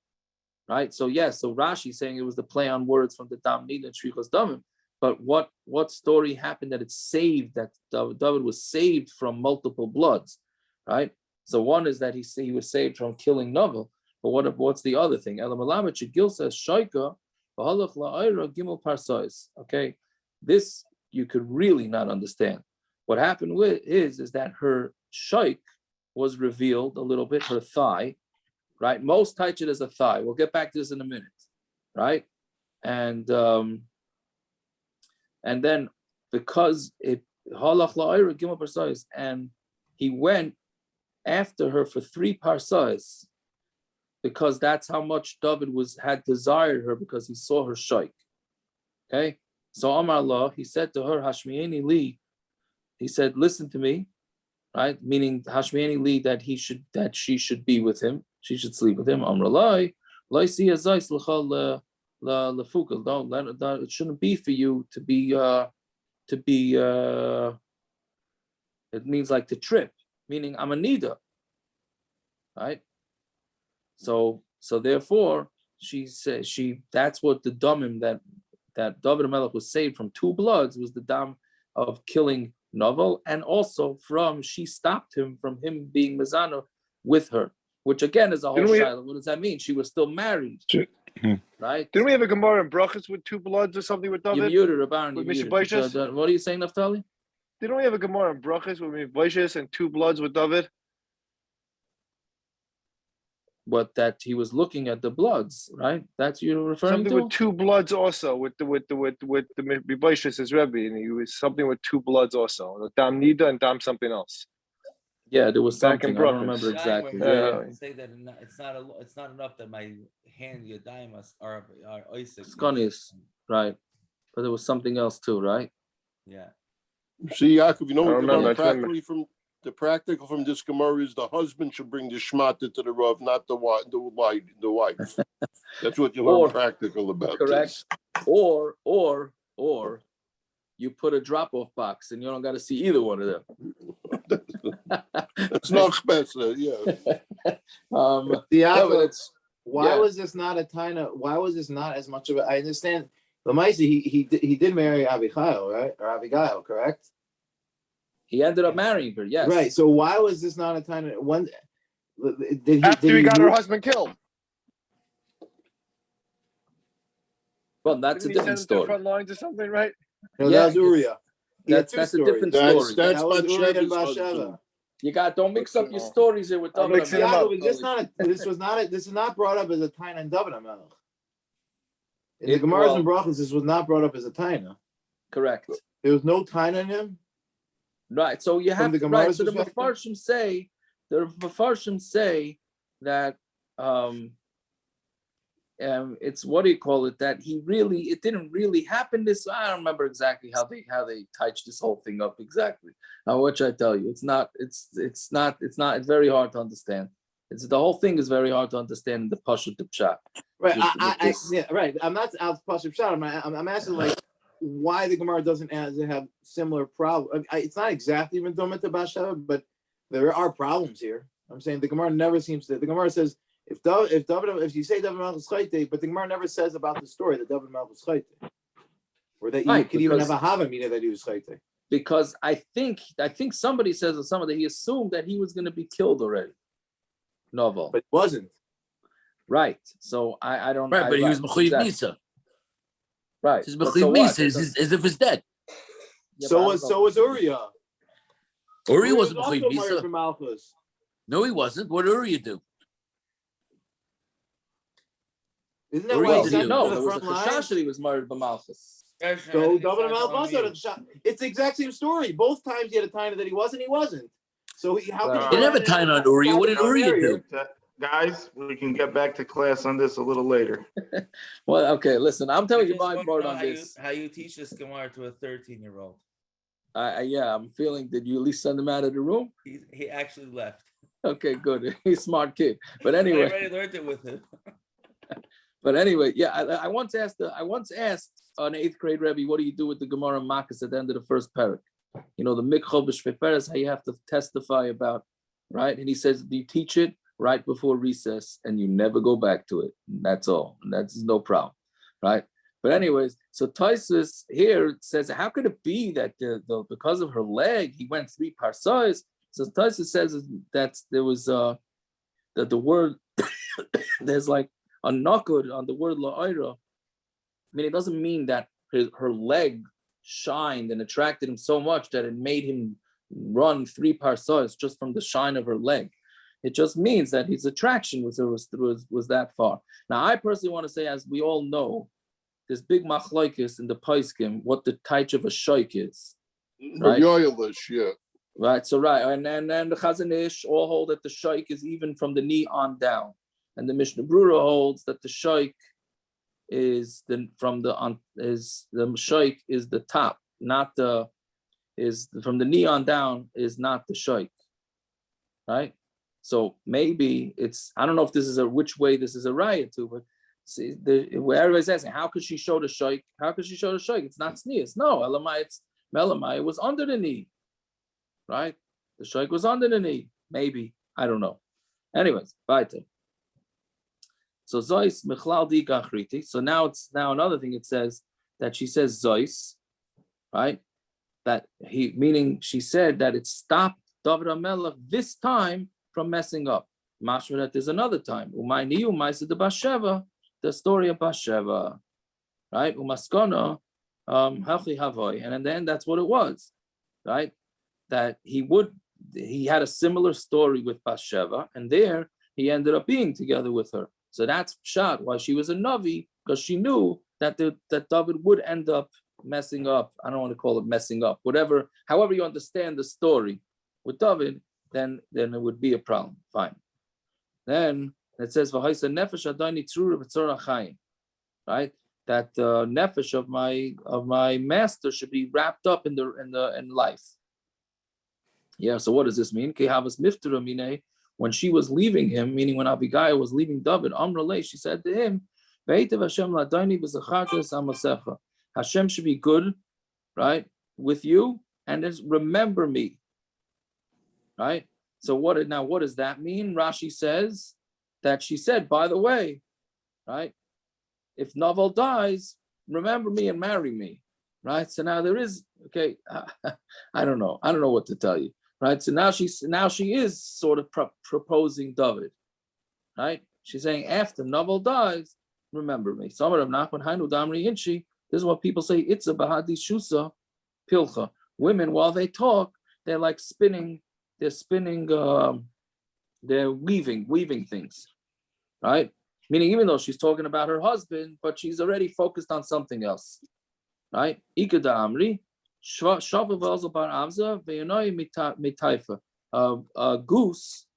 right? So yes. So Rashi saying it was the play on words from the dam nido and shvichas damim. But what story happened that it's saved, that David was saved from multiple bloods, right? So one is that he was saved from killing Novel, but what's the other thing? Gil says Shaika Gimel Parsais. Okay, this you could really not understand. What happened is that her shaik was revealed a little bit, her thigh, right? Most touch it as a thigh. We'll get back to this in a minute, right? And then because it halach la'ira gimel parsais, and he went after her for 3 parsais, because that's how much David had desired her, because he saw her shaik. Okay, so Amar Allah, he said to her, Hashmieni li, he said, listen to me, right? Meaning Hashmieni li, that she should be with him, she should sleep with him. Amar Allah, it shouldn't be for you to be it means like to trip, meaning I'm a nida, right? So therefore she said that's what the damim that David HaMelech was saved from 2 bloods was the dam of killing Novel, and also she stopped him from him being mezana with her, which again is a whole shiloh. What does that mean? She was still married. Right? Didn't we have a Gemara in Brachas with 2 bloods or something with David? You muted, Rabban. What are you saying, Naftali? Didn't we have a Gemara in Brachas with Mishbosheth and 2 bloods with David? But that he was looking at the bloods, right? That's you're referring something to? With 2 bloods also with the Mishbosheth, his Rebbe, and he was something with 2 bloods also, Dam Nida and Dam something else. Yeah, there was Back in something. I don't Brooklyn. remember exactly. Yeah. Say that it's not enough that my hand Yadaimas are Isaac. Sconius, right? But there was something else too, right? Yeah. See, Yaakov, you know I what remember, the I remember. practical from this Gemara is the husband should bring the shmata to the Rav, not the wife. That's what you learn practical about. Correct. This. Or you put a drop-off box and you don't got to see either one of them. It's not better, yeah. Why was this not a taina? Why was this not as much of a? I understand. Lamaisi, he did marry Avigail, right? Or Avigail, correct? He ended up marrying her, yes. Right. So why was this not a taina? When did After he got her husband killed. Well, that's Didn't a different he send him to story. front lines or something, right? No, that was Uriah. That's a different story. That's that was Uriah and Bathsheba's Bathsheba. You don't mix up your stories here with Dovid. This is not brought up as a taina in Dovid HaMelech. In the Gemaras and Brachos, this was not brought up as a taina. Correct. There was no taina in him. Right. So you have right. So the Mefarshim say that it's what do you call it? That it didn't really happen. I don't remember exactly how they touched this whole thing up exactly. What should I tell you? It's very hard to understand. The whole thing is very hard to understand in the Pashut Pshat. Right. Right. I'm not out Pashut Pshat. I'm asking like why the Gemara doesn't have similar problems. It's not exactly even Domet to Bathsheba, but there are problems here. I'm saying the Gemara never seems to. The Gemara says if you say Dovid Melech Chayte, but the Gemara never says about the story that Dovid Melech Chayte, or that you could even have a Havamina that he was Chayte. Because I think somebody says or somebody he assumed that he was going to be killed already. Novel, but wasn't. Right. So I don't. Right, but he was Mechuyev Misa. Right. His Mechuyev Misa is if it's dead. So was Uriah. Uriah wasn't Mechuyev Misa. No, he wasn't. What did Uriah do? Isn't that why he sent no, to there the was a front chashash lines? that he was married by Malchus. So Dovid Melech also it's the exact same story. Both times he had a time that he wasn't. So how can he didn't have a time on Uriah? What did Uriah do? Guys, we can get back to class on this a little later. Well, okay, listen, I'm telling you my part on this. How you teach this Gemara to a 13-year-old? Yeah, I'm feeling. Did you at least send him out of the room? He actually left. Okay, good. He's a smart kid. But anyway, I already learned it with him. But anyway, yeah, I once asked an 8th grade Rebbe, what do you do with the Gemara Makkos at the end of the first parak? You know, the Mikchov B'Shveferes, how you have to testify about, right? And he says, do you teach it right before recess and you never go back to it? And that's all. And that's no problem, right? But anyways, so Tosfos here says, how could it be that because of her leg, he went 3 parsais? So Tosfos says that there was that the word there's like a nakud on the word la'ira. I mean, it doesn't mean that her leg shined and attracted him so much that it made him run 3 parsais just from the shine of her leg. It just means that his attraction was that far. Now, I personally want to say, as we all know, there's big machlokes in the Paiskim what the taich of a shaykh is. Right? Yeah. Right. So right, and the Chazon Ish all hold that the shaykh is even from the knee on down, and the Mishnah Brura holds that the shaykh is the shaykh is the top, not from the knee on down is not the shaykh. Right. So maybe I don't know if this is which way this is a riot to, but see, where everybody's asking, how could she show the shaykh? How could she show the shaykh? It's not sneeze. No, Elamai was under the knee, right? The shaykh was under the knee. Maybe, I don't know. Anyways, weiter. So Zois Michlal Di Gachriti. So now another thing. It says that she says Zois, right? That meaning she said that it stopped Dovid HaMelech this time from messing up. Mashma that there's another time. Umayni Umaysa de Bathsheba, the story of Bathsheba, right? Umaskona Hachi Havoy, and then that's what it was, right? That he had a similar story with Bathsheba, and there he ended up being together with her. So that's pshat why she was a navi, because she knew that David would end up messing up. I don't want to call it messing up, however you understand the story with David, then it would be a problem. Fine. Then it says v'haisa nefesh adani tzura b'tzora chayim, right? That the nefesh of my master should be wrapped up in life. Yeah. So what does this mean? When she was leaving him, meaning when Avigail was leaving Dovid, Amrale, she said to him, Hashem should be good, right, with you, and just remember me, right? So what does that mean? Rashi says that she said, by the way, right, if Naval dies, remember me and marry me, right? So now there is, okay, I don't know what to tell you, right? So now she is sort of proposing Dovid, right? She's saying after Naval dies, remember me. This is what people say. It's a bahadi shusa pilcha. Women, while they talk, they're like spinning. They're spinning. They're weaving things, right? Meaning, even though she's talking about her husband, but she's already focused on something else, right? Ikada amri shavav bar avza ve'yanoi mitaifa. A goose,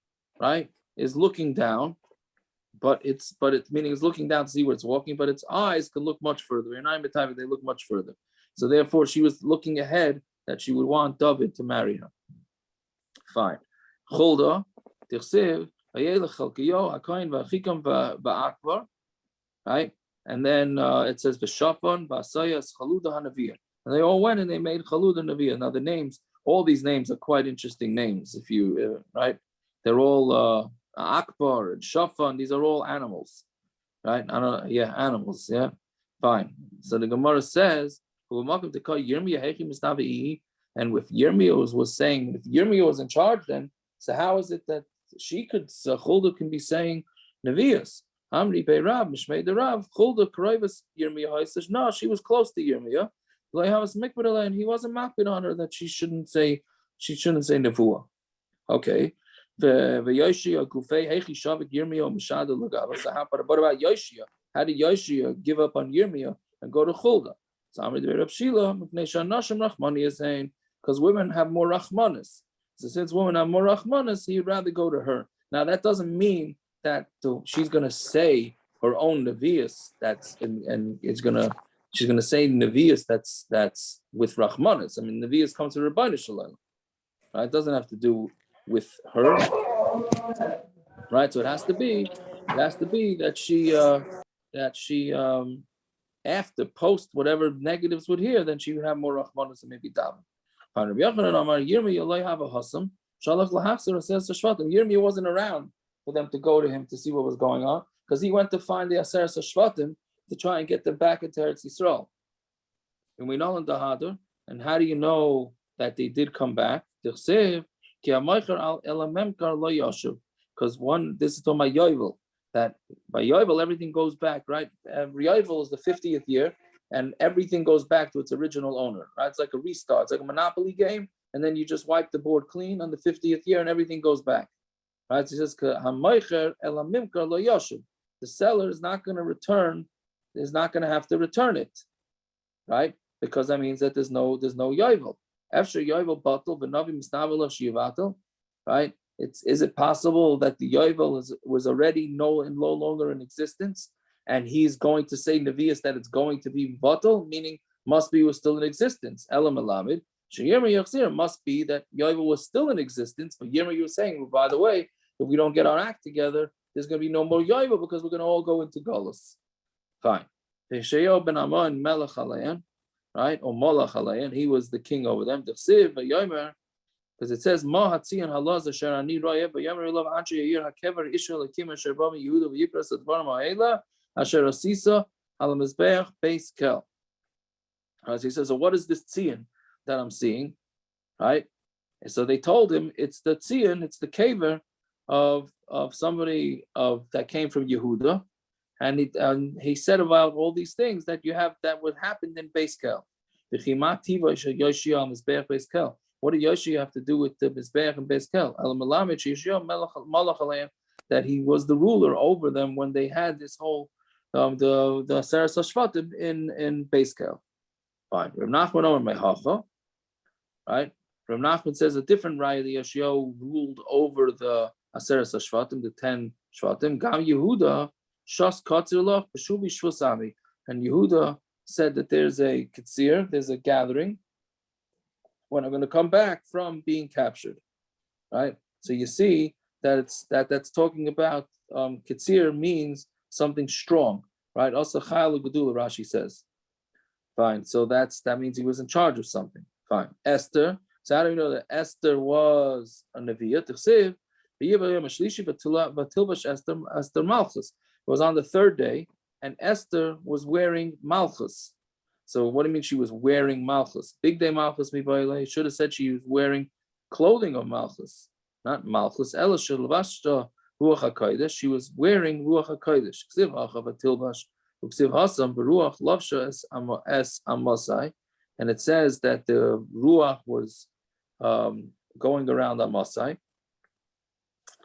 right, is looking down. But it's meaning it's looking down to see where it's walking, but its eyes could look much further. They look much further. So therefore, she was looking ahead that she would want Dovid to marry her. Fine. Chulda, tichsev, right? And then it says v'shafan v'asayas chaluda hanaviyah. And they all went and they made chaluda hanaviyah. Now the names, all these names are quite interesting names. If you right, they're all. Akbar and Shafan, these are all animals, right? Animals, yeah. Fine. So the Gemara says, and if Yirmiyah was saying, if Yirmiyah was in charge then, so how is it that Chulda can be saying Nevius? Amri Be'Rab, Mishmei the Rav, Chulda Karavas Yirmiyah says, no, she was close to Yirmiyah. And he wasn't mapping on her that she shouldn't say Nevuah. Okay. So what about Yoshia? How did Yoshia give up on Yirmiyah and go to Chulda? Because women have more rachmanis. So since women have more rachmanis, he'd rather go to her. Now that doesn't mean that she's going to say her own nevius. She's going to say nevius that's with rachmanis. I mean, nevius comes to Rabbeinu Shalom. Right? It doesn't have to do with her, right? So it has to be that she after post whatever negatives would hear, then she would have more rachmanis and maybe daven. Yirmiyah wasn't around for them to go to him to see what was going on, because he went to find the Aseres HaShvatim to try and get them back into Eretz Yisrael. And we know in the Hadar, and how do you know that they did come back? Because one, this is talking about Yovel, that by Yovel everything goes back, right? Yovel is the 50th year, and everything goes back to its original owner, right? It's like a restart. It's like a Monopoly game, and then you just wipe the board clean on the 50th year, and everything goes back, right? So it says, the seller is not going to return, is not going to have to return it, right? Because that means that there's no Yovel. After Yovel batal v'navi misnavel shivatel, right? Is it possible that the Yovel was already no longer in existence, and he's going to say nevius that it's going to be batal, meaning must be was still in existence. Elam elamid sheyirmiyah must be that Yovel was still in existence, but Yirmiyah was saying, well, by the way, if we don't get our act together, there's going to be no more Yovel because we're going to all go into Golus. Fine. Yeshayahu ben Amon melech alein. Right, or Molach Hallel, he was the king over them. Because it says, "Ma hatzion halaz asher ani roya v'yomer elav anche yir hakever ishel akim asher bami Yehuda v'yikras advarim ha'ela asher asisa al mizbeach beis kel." As he says, so what is this tzion that I'm seeing? Right, and so they told him it's the tzion, it's the kever of somebody that came from Yehuda. And he said about all these things that you have that would happen in Beis Kel. What did Yoshia have to do with the Mizbeach and Beis Kel? That he was the ruler over them when they had this whole the Aseres HaShvatim in Beis Kel. Fine. Rav Nachman Omer Mehacha, right? Rav Nachman says a different raya. The Yeshua ruled over the Aseres Shvatim, the 10 Shvatim. Gam Yehuda Shas Katzir Loch B'Shuvi Shvusami, and Yehuda said that there's a kitzir, there's a gathering when I'm going to come back from being captured, right? So you see that that's talking about kitzir means something strong, right? Also Chayil Gedula, Rashi says. Fine. So that means he was in charge of something. Fine. Esther. So how do we know that Esther was a Neviah? Esther Malchus. It was on the third day, and Esther was wearing Malchus. So what do you mean she was wearing Malchus? Big day Malchus, Mibayle. Should have said she was wearing clothing of Malchus, not Malchus. She was wearing Ruach HaKodesh. And it says that the Ruach was going around Amasai.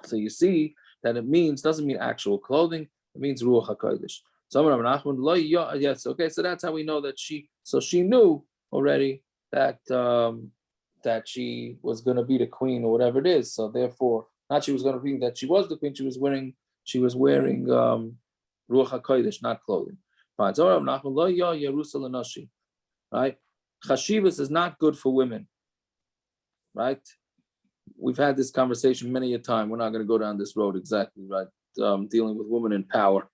So you see that it doesn't mean actual clothing, it means Ruach HaKodesh. Yes, okay, so that's how we know that she knew already that that she was going to be the queen or whatever it is. So therefore, not she was going to be that she was the queen, she was wearing Ruach HaKodesh, not clothing. Fine. Right? Chashivas is not good for women. Right? We've had this conversation many a time. We're not going to go down this road exactly, right? Dealing with women in power,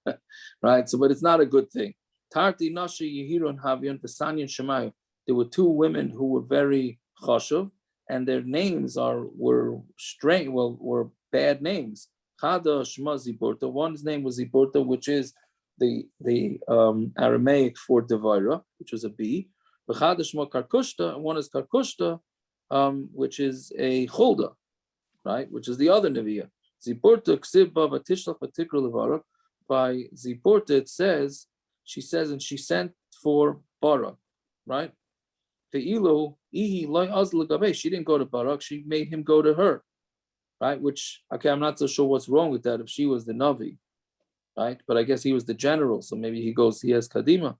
right? So, but it's not a good thing. Tarti Nashi Yehiron Havion Vesanyan Shemayu. There were two women who were very chashuv, and their names were strange. Well, were bad names. Chada Shema Ziborta. One's name was Ziborta, which is the Aramaic for Devaira, which was a bee. Chada Shema Karkushta, and one is Karkushta, which is a Cholda, right? Which is the other Neviah. Ziporta ksiba vatishlach vatikra levarak. By Ziporta it says, she sent for Barak, right? Ve'ilu ihi loy az legabe. She didn't go to Barak, she made him go to her, right? Which, okay, I'm not so sure what's wrong with that if she was the Navi, right? But I guess he was the general, so maybe he has Kadima,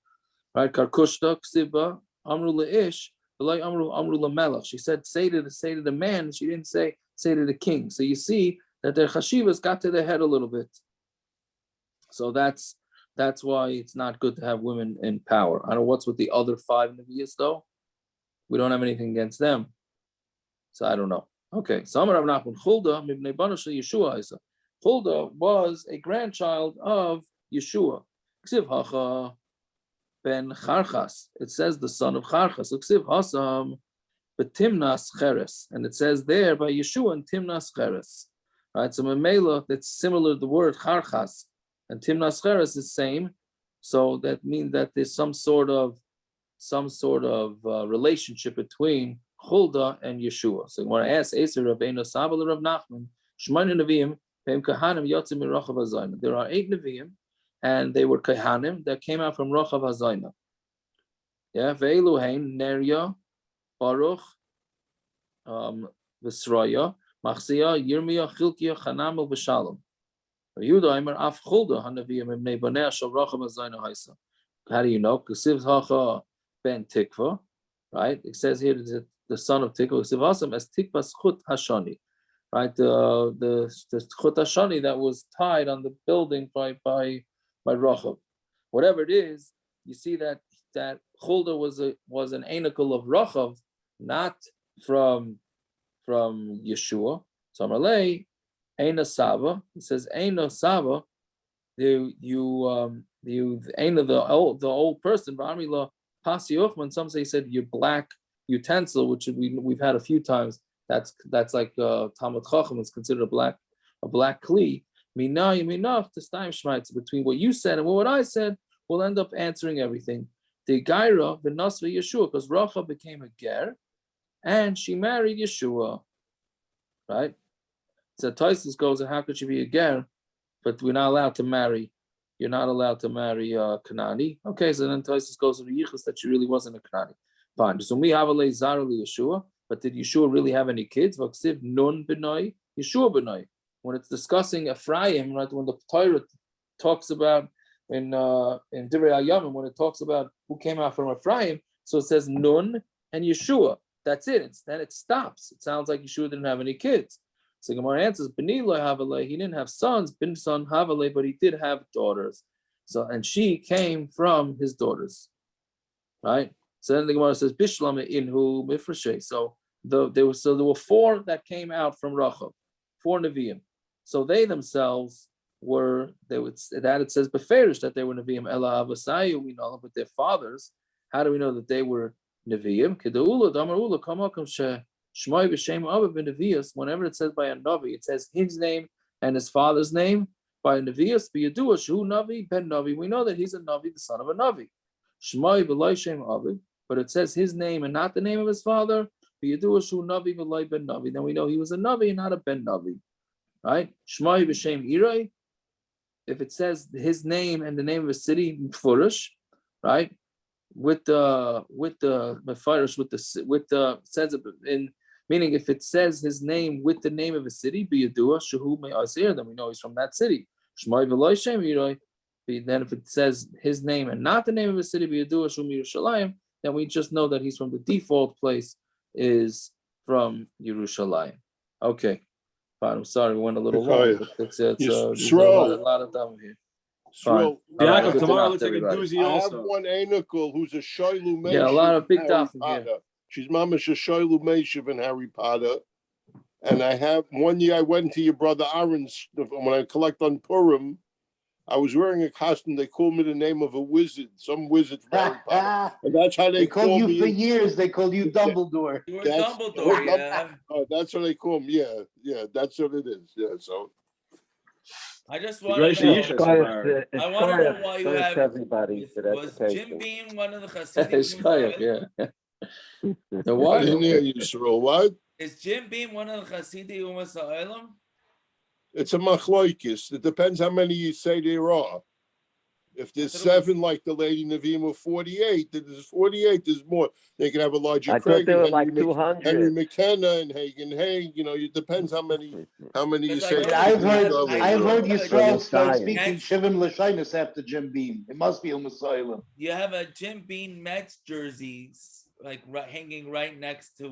right? Karkushta ksiba amru leish. She said, say to the man. She didn't say to the king. So you see that their chashivas got to their head a little bit. So that's why it's not good to have women in power. I don't know what's with the other 5 Nevi'as though. We don't have anything against them. So I don't know. Okay. So Amar Rav Nachman Chulda mibnei banav shel Yeshua isa. Chulda was a grandchild of Yeshua. Ksiv hacha ben Charchas. It says the son of Charchas. Uksiv hasam betimnas cheres, and it says there by Yeshua and Timnas cheres. Right, so Memela, that's similar. The word Charchas and Timnas cheres is same. So that means that there's some sort of relationship between Chulda and Yeshua. So when I ask Eser Rabbeinu Sabal Rav Nachman, Shemani Neviim, Ve'im Kahanim Yotzim Rachav Hazayna. There are 8 Neviim, and they were Kahanim that came out from Rachav Hazayna. Yeah, Ve'elu Hein Nerya, Baruch, Visraya, Machzia, Yirmiyah, Chilkiah, Chanamel, V'Shalom. Yehuda Aimer Af Chulda Hanaviyim Ibnei Banei Shel Rachav Hazayna Haisa. How do you know? Kesiv Hacha Ben Tikva, right? It says here that the son of Tikva, Kesiv Hasam as Tikva Schut Hashani, right? The Schut Hashani that was tied on the building by Rachav. Whatever it is, you see that Chulda was an anacle of Rachav, not from Yeshua. So Amalei Eina Saba. It says Eina Saba. The old person. Ba'amila Pasi Uchman. Some say he said your black utensil, which we've had a few times. That's like Talmud Chacham is considered a black kli. Mina enough to time shmaitz between what you said and what I said. We'll end up answering everything. The geizera the nasva Yeshua, because Rachav became a ger, and she married Yeshua, right? So Taisus goes, and how could she be a ger? But we're not allowed to marry. You're not allowed to marry Kanani. Okay, so then Taisus goes to the yichus that she really wasn't a Kanani. Fine. So we have a zarali Yeshua, but did Yeshua really have any kids? Vaksiv nun benoi Yeshua benoi. When it's discussing Ephraim, right? When the Torah talks about in Divrei Hayamim, when it talks about who came out from Ephraim, so it says Nun and Yeshua. that's it. Then it stops. It sounds like Yeshua didn't have any kids. So Gemara answers, B'ni lo Havale, he didn't have sons, bin son Havale, but he did have daughters. So, and she came from his daughters, right? So then the Gemara says, Bishlama inhu mifrashe. So there were 4 that came out from Rachav, 4 niviim. So they themselves were, it says beferish that they were niviim. Ela avasayu, we know them with their fathers. How do we know that they were niviim? Kedaula damarula kamakom she. Whenever it says by a Navi, it says his name and his father's name. By a Navius, b'yadua shu Navi ben Navi. We know that he's a Navi, the son of a Navi. Shmai v'loi shem Avid, but it says his name and not the name of his father. B'yadua shu Navi v'loi ben Navi. Then we know he was a Navi and not a ben Navi, right? Shmai v'shem Irai. If it says his name and the name of a city, Fourish, right? With the Mefarish, with the says in. Meaning, if it says his name with the name of a city, b'yadua shehu me'asir, then we know he's from that city. Shmai v'loi shem Yiroi. Then, if it says his name and not the name of a city, b'yadua shehu Yerushalayim, then we just know that he's from the default place is from Yerushalayim. Okay, fine. I'm sorry, we went a little long. But it's a lot of time here. Shmuel, Tomorrow looks like a doozy also. I have one Anikel who's a Shoilu Meshiv. Yeah, a lot of big daf here. She's Mamash Shoilu Meshiv in Harry Potter. And I have one year I went to your brother Aaron's when I collect on Purim. I was wearing a costume. They called me the name of a wizard, some wizard from Harry Potter. And that's how they call you me. For years, they called you Dumbledore. You were Dumbledore, yeah. That's what they call me. Yeah, that's what it is. Yeah, so. I just want to know. I want to know why you have everybody. Was Jim Beam one of the Hasidim? Yeah. The what? I didn't hear you, Shmuel. What? Is Jim Beam one of the Hasidim Umas Ha'olam? It's a machloikis. It depends how many you say there are. If there's 7, like the lady Neviim of 48, there's 48. There's more. They can have a larger. I thought there were like 200. Henry McKenna and Hagen Haig. You know, it depends how many you say. I've heard Yisrael start speaking Shivim Lashinus after Jim Beam. It must be Umasaylim. You have a Jim Beam Mets jerseys like hanging right next to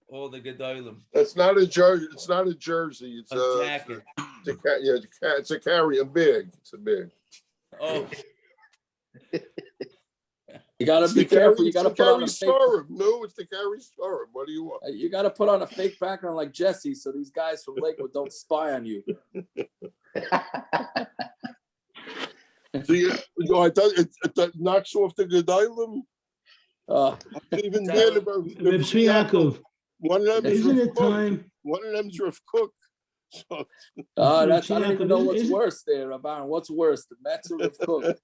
all the Gedolim. It's not a jersey. It's not a jersey. It's a jacket. It's a carry. Big. It's a big. Oh. You gotta be careful. You gotta put on a fake. No, it's the carry storm. What do you want? You gotta put on a fake background like Jesse, so these guys from Lakewood don't spy on you. So I thought it knocks off the Gedolim. Even then, about one of them isn't it time? One of them's Rav Cook. So. I don't even know what's worse there, Rabban. What's worse, the Mets or Rav Cook?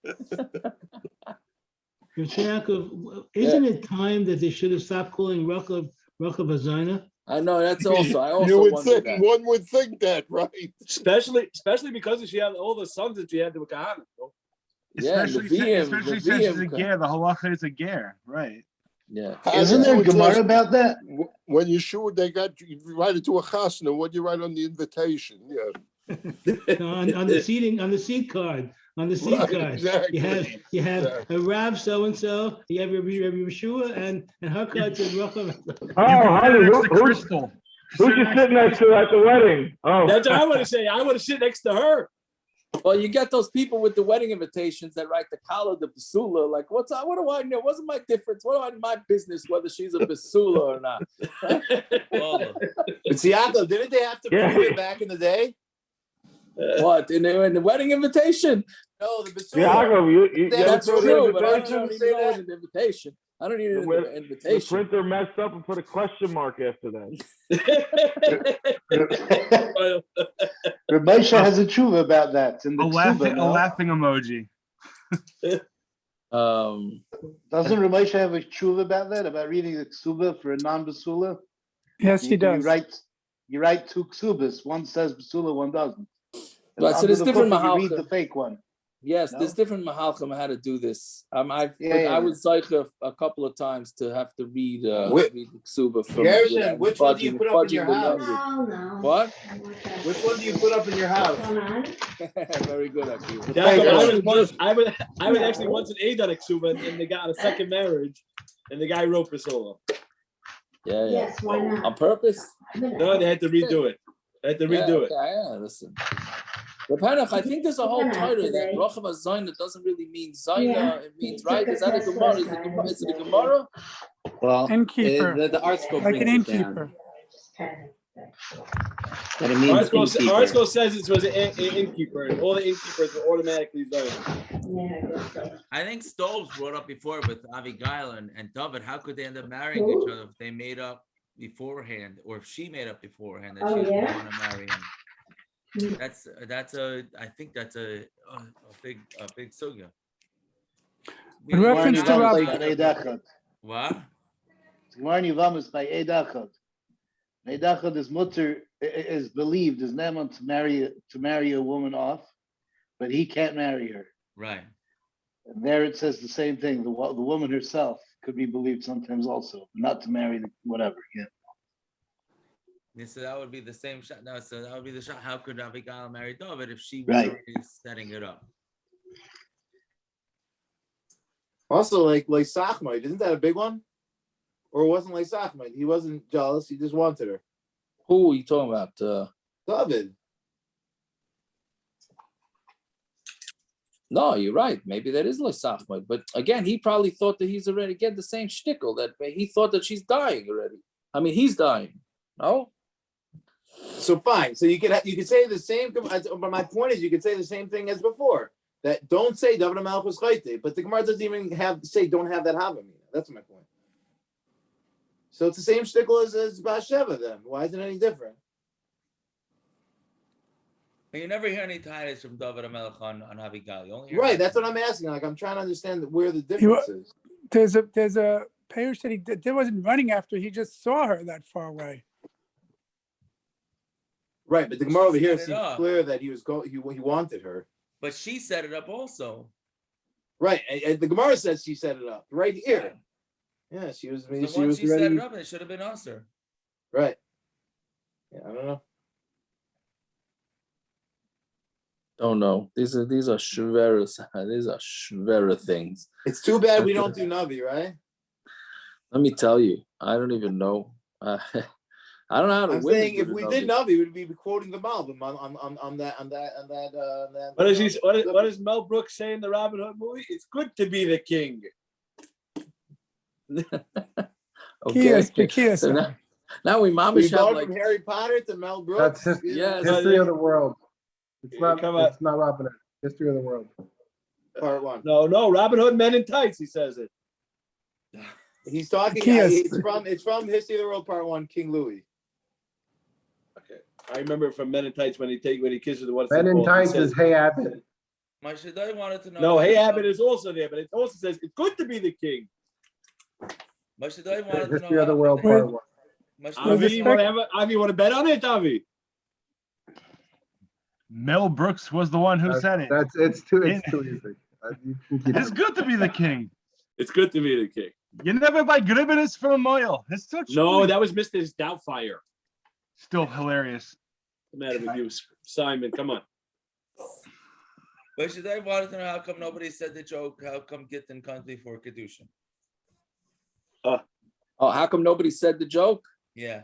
Isn't it time that they should have stopped calling Rachav Azina? I know that's also. I also you would think that. One would think that, right? Especially because she had all the sons that she had to Kahana. Yeah, especially since it's a ger. The halacha is a ger, right? Yeah. Isn't there a Gemara about that? When you're sure they got you write it to a chasna, what do you write on the invitation? Yeah. on the seat card. On the seat card. Exactly. You have a Rav so and so. You have Rabbi Yeshua and her card says Rachav. Oh, honey, who's you sitting next to at the wedding? Oh, that's what I want to say. I want to sit next to her. Well, you get those people with the wedding invitations that write the kala, the basula. Like, what do I know? What's my difference? What do my business whether she's a basula or not? But Yaakov, didn't they have to prove it back in the day? What in the wedding invitation? No, the basula. Yaakov, that's true, but I don't even know an invitation. I don't need an invitation. The printer messed up and put a question mark after that. Ramosha has a tshuva about that. In the a laughing emoji. Doesn't Ramosha have a tshuva about that? About reading the ksuba for a non-basula? Yes, he does. You write 2 ksubas. One says basula, one doesn't. But so there's different mahalchim. You read the fake one. Yes, there's different mahalchim how to do this. I was zeicha a couple of times to have to read the ksuba from. Gershon, which one do you put up in your house? No. What? Which one do you put up in your house? Very good, actually. I was actually once an aid on a ksuba, and they got a second marriage, and the guy wrote basula. Yeah. Yes, why not? On purpose? No, they had to redo it. They had to redo it. Yeah, listen. The Panach, I think there's a whole title that Rachav Zayna doesn't really mean Zayna. It means, right? Is that a Gemara? Is it a Gemara? Well, Innkeeper. the article Like an brings it innkeeper. down. That it means innkeeper. Article says it was an innkeeper, and all the innkeepers were automatically done. I think Stoves brought up before with Avigail and Dovid. How could they end up marrying each other if they made up beforehand, or if she made up beforehand that she didn't want to marry him? That's I think that's a big sugya. In reference to What? Gemara Nivam is by Eid Echad. Eid Echad is mutter is believed is Naaman to marry a woman off, but he can't marry her. Right. And there it says the same thing. The woman herself could be believed sometimes also not to marry the whatever. Yeah. So that would be the same shot. No, so that would be the shot. How could Avigail marry Dovid if she was already setting it up? Also, like Sachmite, isn't that a big one? Or it wasn't like Sachmite. He wasn't jealous. He just wanted her. Who are you talking about? Dovid. No, you're right. Maybe that is Sachmite. But again, he probably thought that he's already getting the same shtickle, that he thought that she's dying already. I mean, he's dying. No? So fine. So you could say the same. But my point is, you could say the same thing as before. That don't say Dovid HaMelech was chayte, but the Gemara doesn't even don't have that Havamina. That's my point. So it's the same shtickle as Bathsheba then. Why is it any different? You never hear any titles from Dovid HaMelech on Avigail. Right. That's what I'm asking. Like I'm trying to understand where the difference is. There's a parish that he wasn't running after. He just saw her that far away. Right, but the Gemara over here seems clear that he wanted her. But she set it up also. Right, and the Gemara says she set it up right here. Yeah, she was. So once she set it up, it should have been Aser. Right. Yeah, I don't know. Don't know. These are shvera. These are shvera things. It's too bad we don't do Navi, right? Let me tell you, I don't even know. I don't know how to. I'm saying if we did Navi, we'd be quoting the Malbim on that. What does Mel Brooks say in the Robin Hood movie? It's good to be the king. Okay. So now we we go from Harry Potter to Mel Brooks. That's history of the world. It's not Robin Hood. History of the world. Part 1. No, Robin Hood, Men in Tights. He says it. He's talking. It's from History of the World Part 1. King Louis. Okay, I remember from Men in Tights when he kisses the one. Men in Tights is Hey Abbott. My Shaddai wanted to know. No, Hey Abbott is also there, but it also says it's good to be the king. My Shaddai wanted to know. History of the World Part 1. Avi, you want to bet on it, Avi? Mel Brooks was the one who said it. It's too easy. It's good to be the king. It's good to be the king. You never buy Gribbenis from a moil. It's such. No, that was Mr. Doubtfire. Still hilarious. What's the matter with you, Simon? Come on. But Shaddai wanted to know how come nobody said the joke. How come Gittin can't be for Kedushin? How come nobody said the joke? Yeah.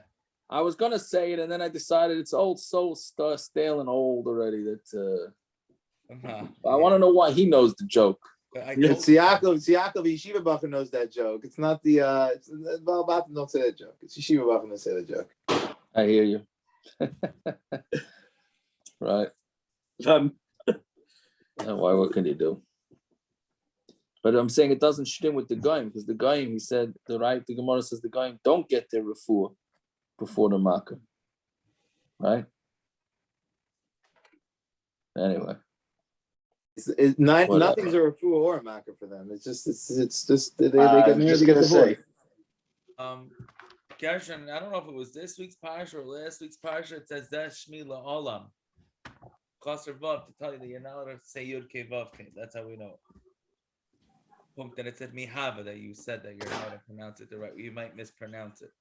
I was gonna say it, and then I decided it's old, so stale and old already. That I want to know why he knows the joke. It's Yaakov Yeshiva Bacher knows that joke. It's not the Baal Batim don't say that joke. It's Yeshiva Bacher that say that joke. I hear you. Right. Why? What can you do? But I'm saying it doesn't stem with the Goyim, because the Goyim, he said, the Gemara says the Goyim don't get their refuah before the Makkah. Right? Anyway. Nothing's a refuah or a makkah for them. It's just they get married to get divorced. Gershon, I don't know if it was this week's parsha or last week's parsha. It says that Shmi La'olam. Chaser Vav, to tell you that you're not allowed to say Yud Kei Vav Kei. That's how we know. That it said Mihava, that you said that you're not allowed to pronounce it the right way. You might mispronounce it.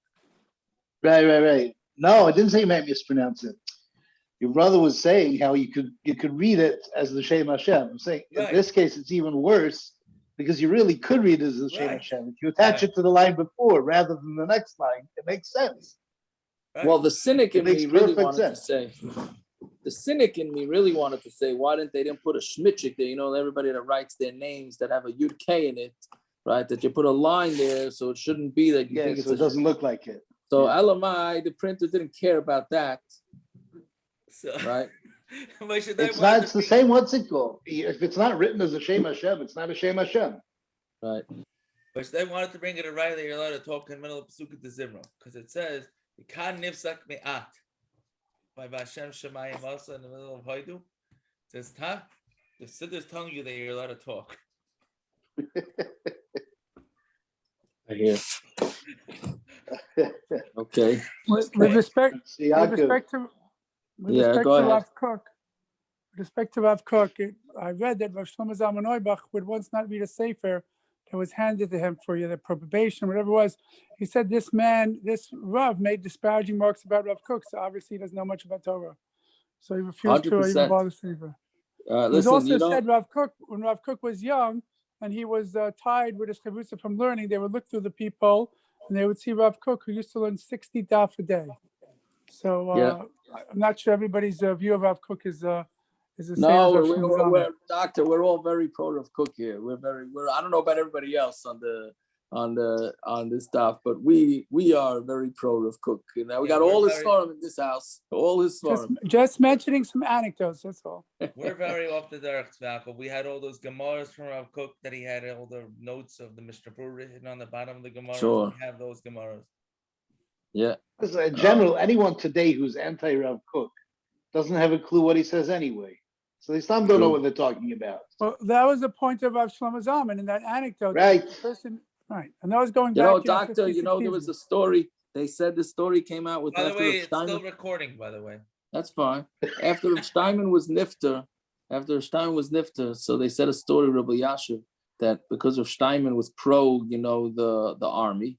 Right. No, I didn't say you might mispronounce it. Your brother was saying how you could read it as the Shem Hashem. I'm saying in this case it's even worse because you really could read it as Hashem Right. Hashem. If you attach it to the line before rather than the next line, it makes sense. Right. Well, the cynic in makes me really perfect wanted sense. to say, why didn't they didn't put a schmitchik there? You know, everybody that writes their names that have a yud k in it, right? That you put a line there, so it shouldn't be that you think it's so it doesn't look like it. So LMI, the printer didn't care about that, So, right? It's not. It's the same. What's it called? If it's not written as a Shem Hashem, it's not a Shem Hashem. Right. But they wanted to bring it right that you're allowed to talk in the middle of Pesukah de Zimra, because it says "Kan nifsak me'at" by Vashem Shemayim also in the middle of Haidu. It says "Ta," the Siddur is telling you that you're allowed to talk. I hear. Okay. With respect to Rav Kook, I read that Rav Shlomo Zalman Auerbach would once not read a sefer that was handed to him for the probation, whatever it was. He said this Rav made disparaging remarks about Rav Kook, so obviously he doesn't know much about Torah. So he refused to even bother sefer. It was also said when Rav Kook was young and he was tired with his chavrusa from learning, they would look through the peephole and they would see Rav Kook, who used to learn 60 daf a day. So I'm not sure everybody's view of Rav Kook is the same. No, we're doctor. We're all very pro of Cook here. We're I don't know about everybody else on this stuff, but we are very pro of Cook. You know, we got all his forum in this house. All his forum. Just mentioning some anecdotes. That's all. We're very off the derech tzvaka. We had all those gemaras from Rav Kook that he had all the notes of the Mishnah Berurah written on the bottom of the gemaras. Sure. We have those gemaras. Yeah. Because in general, anyone today who's anti-Rav Kook doesn't have a clue what he says anyway. So they still don't know what they're talking about. Well, that was the point of Rav Shlomo Zalman in that anecdote. Right. Right. And that was going You back. know, doctor, there was a story. They said the story came out with. By the way, it's still recording, by the way. That's fine. After Steinman was nifter, so they said a story, Rabbi Yashiv, that because of Steinman was pro, the army.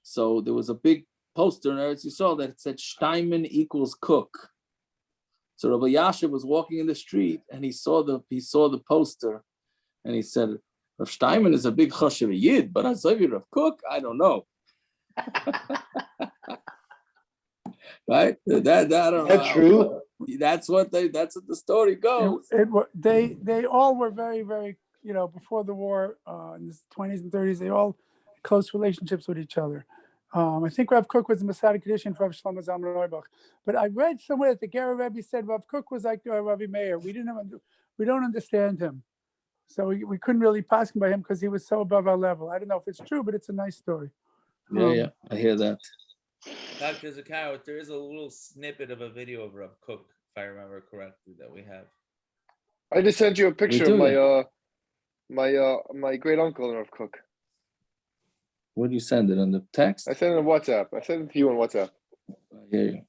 So there was a big poster in Eretz Yisrael that said Steinman equals Cook. So Rabbi Yashiv was walking in the street and he saw the poster, and he said, Rav Steinman is a big chashiv yid, but Azavi Rav Kook, I don't know. Right? That I don't know. That's true. That's what the story goes. They all were very, very, before the war in the 20s and 30s, they all had close relationships with each other. I think Rav Kook was a Masadic condition for Rav Shlomo Zalman Auerbach. But I read somewhere that the Gera Rebbe said Rav Kook was like Rabbi Meir. We don't understand him. So we couldn't really pass him by him because he was so above our level. I don't know if it's true, but it's a nice story. Yeah, I hear that. Dr. Zakharov, there is a little snippet of a video of Rav Kook, if I remember correctly, that we have. I just sent you a picture of my great uncle Rav Kook. Where do you send it? On the text? I sent it on WhatsApp. I sent it to you on WhatsApp. I hear you.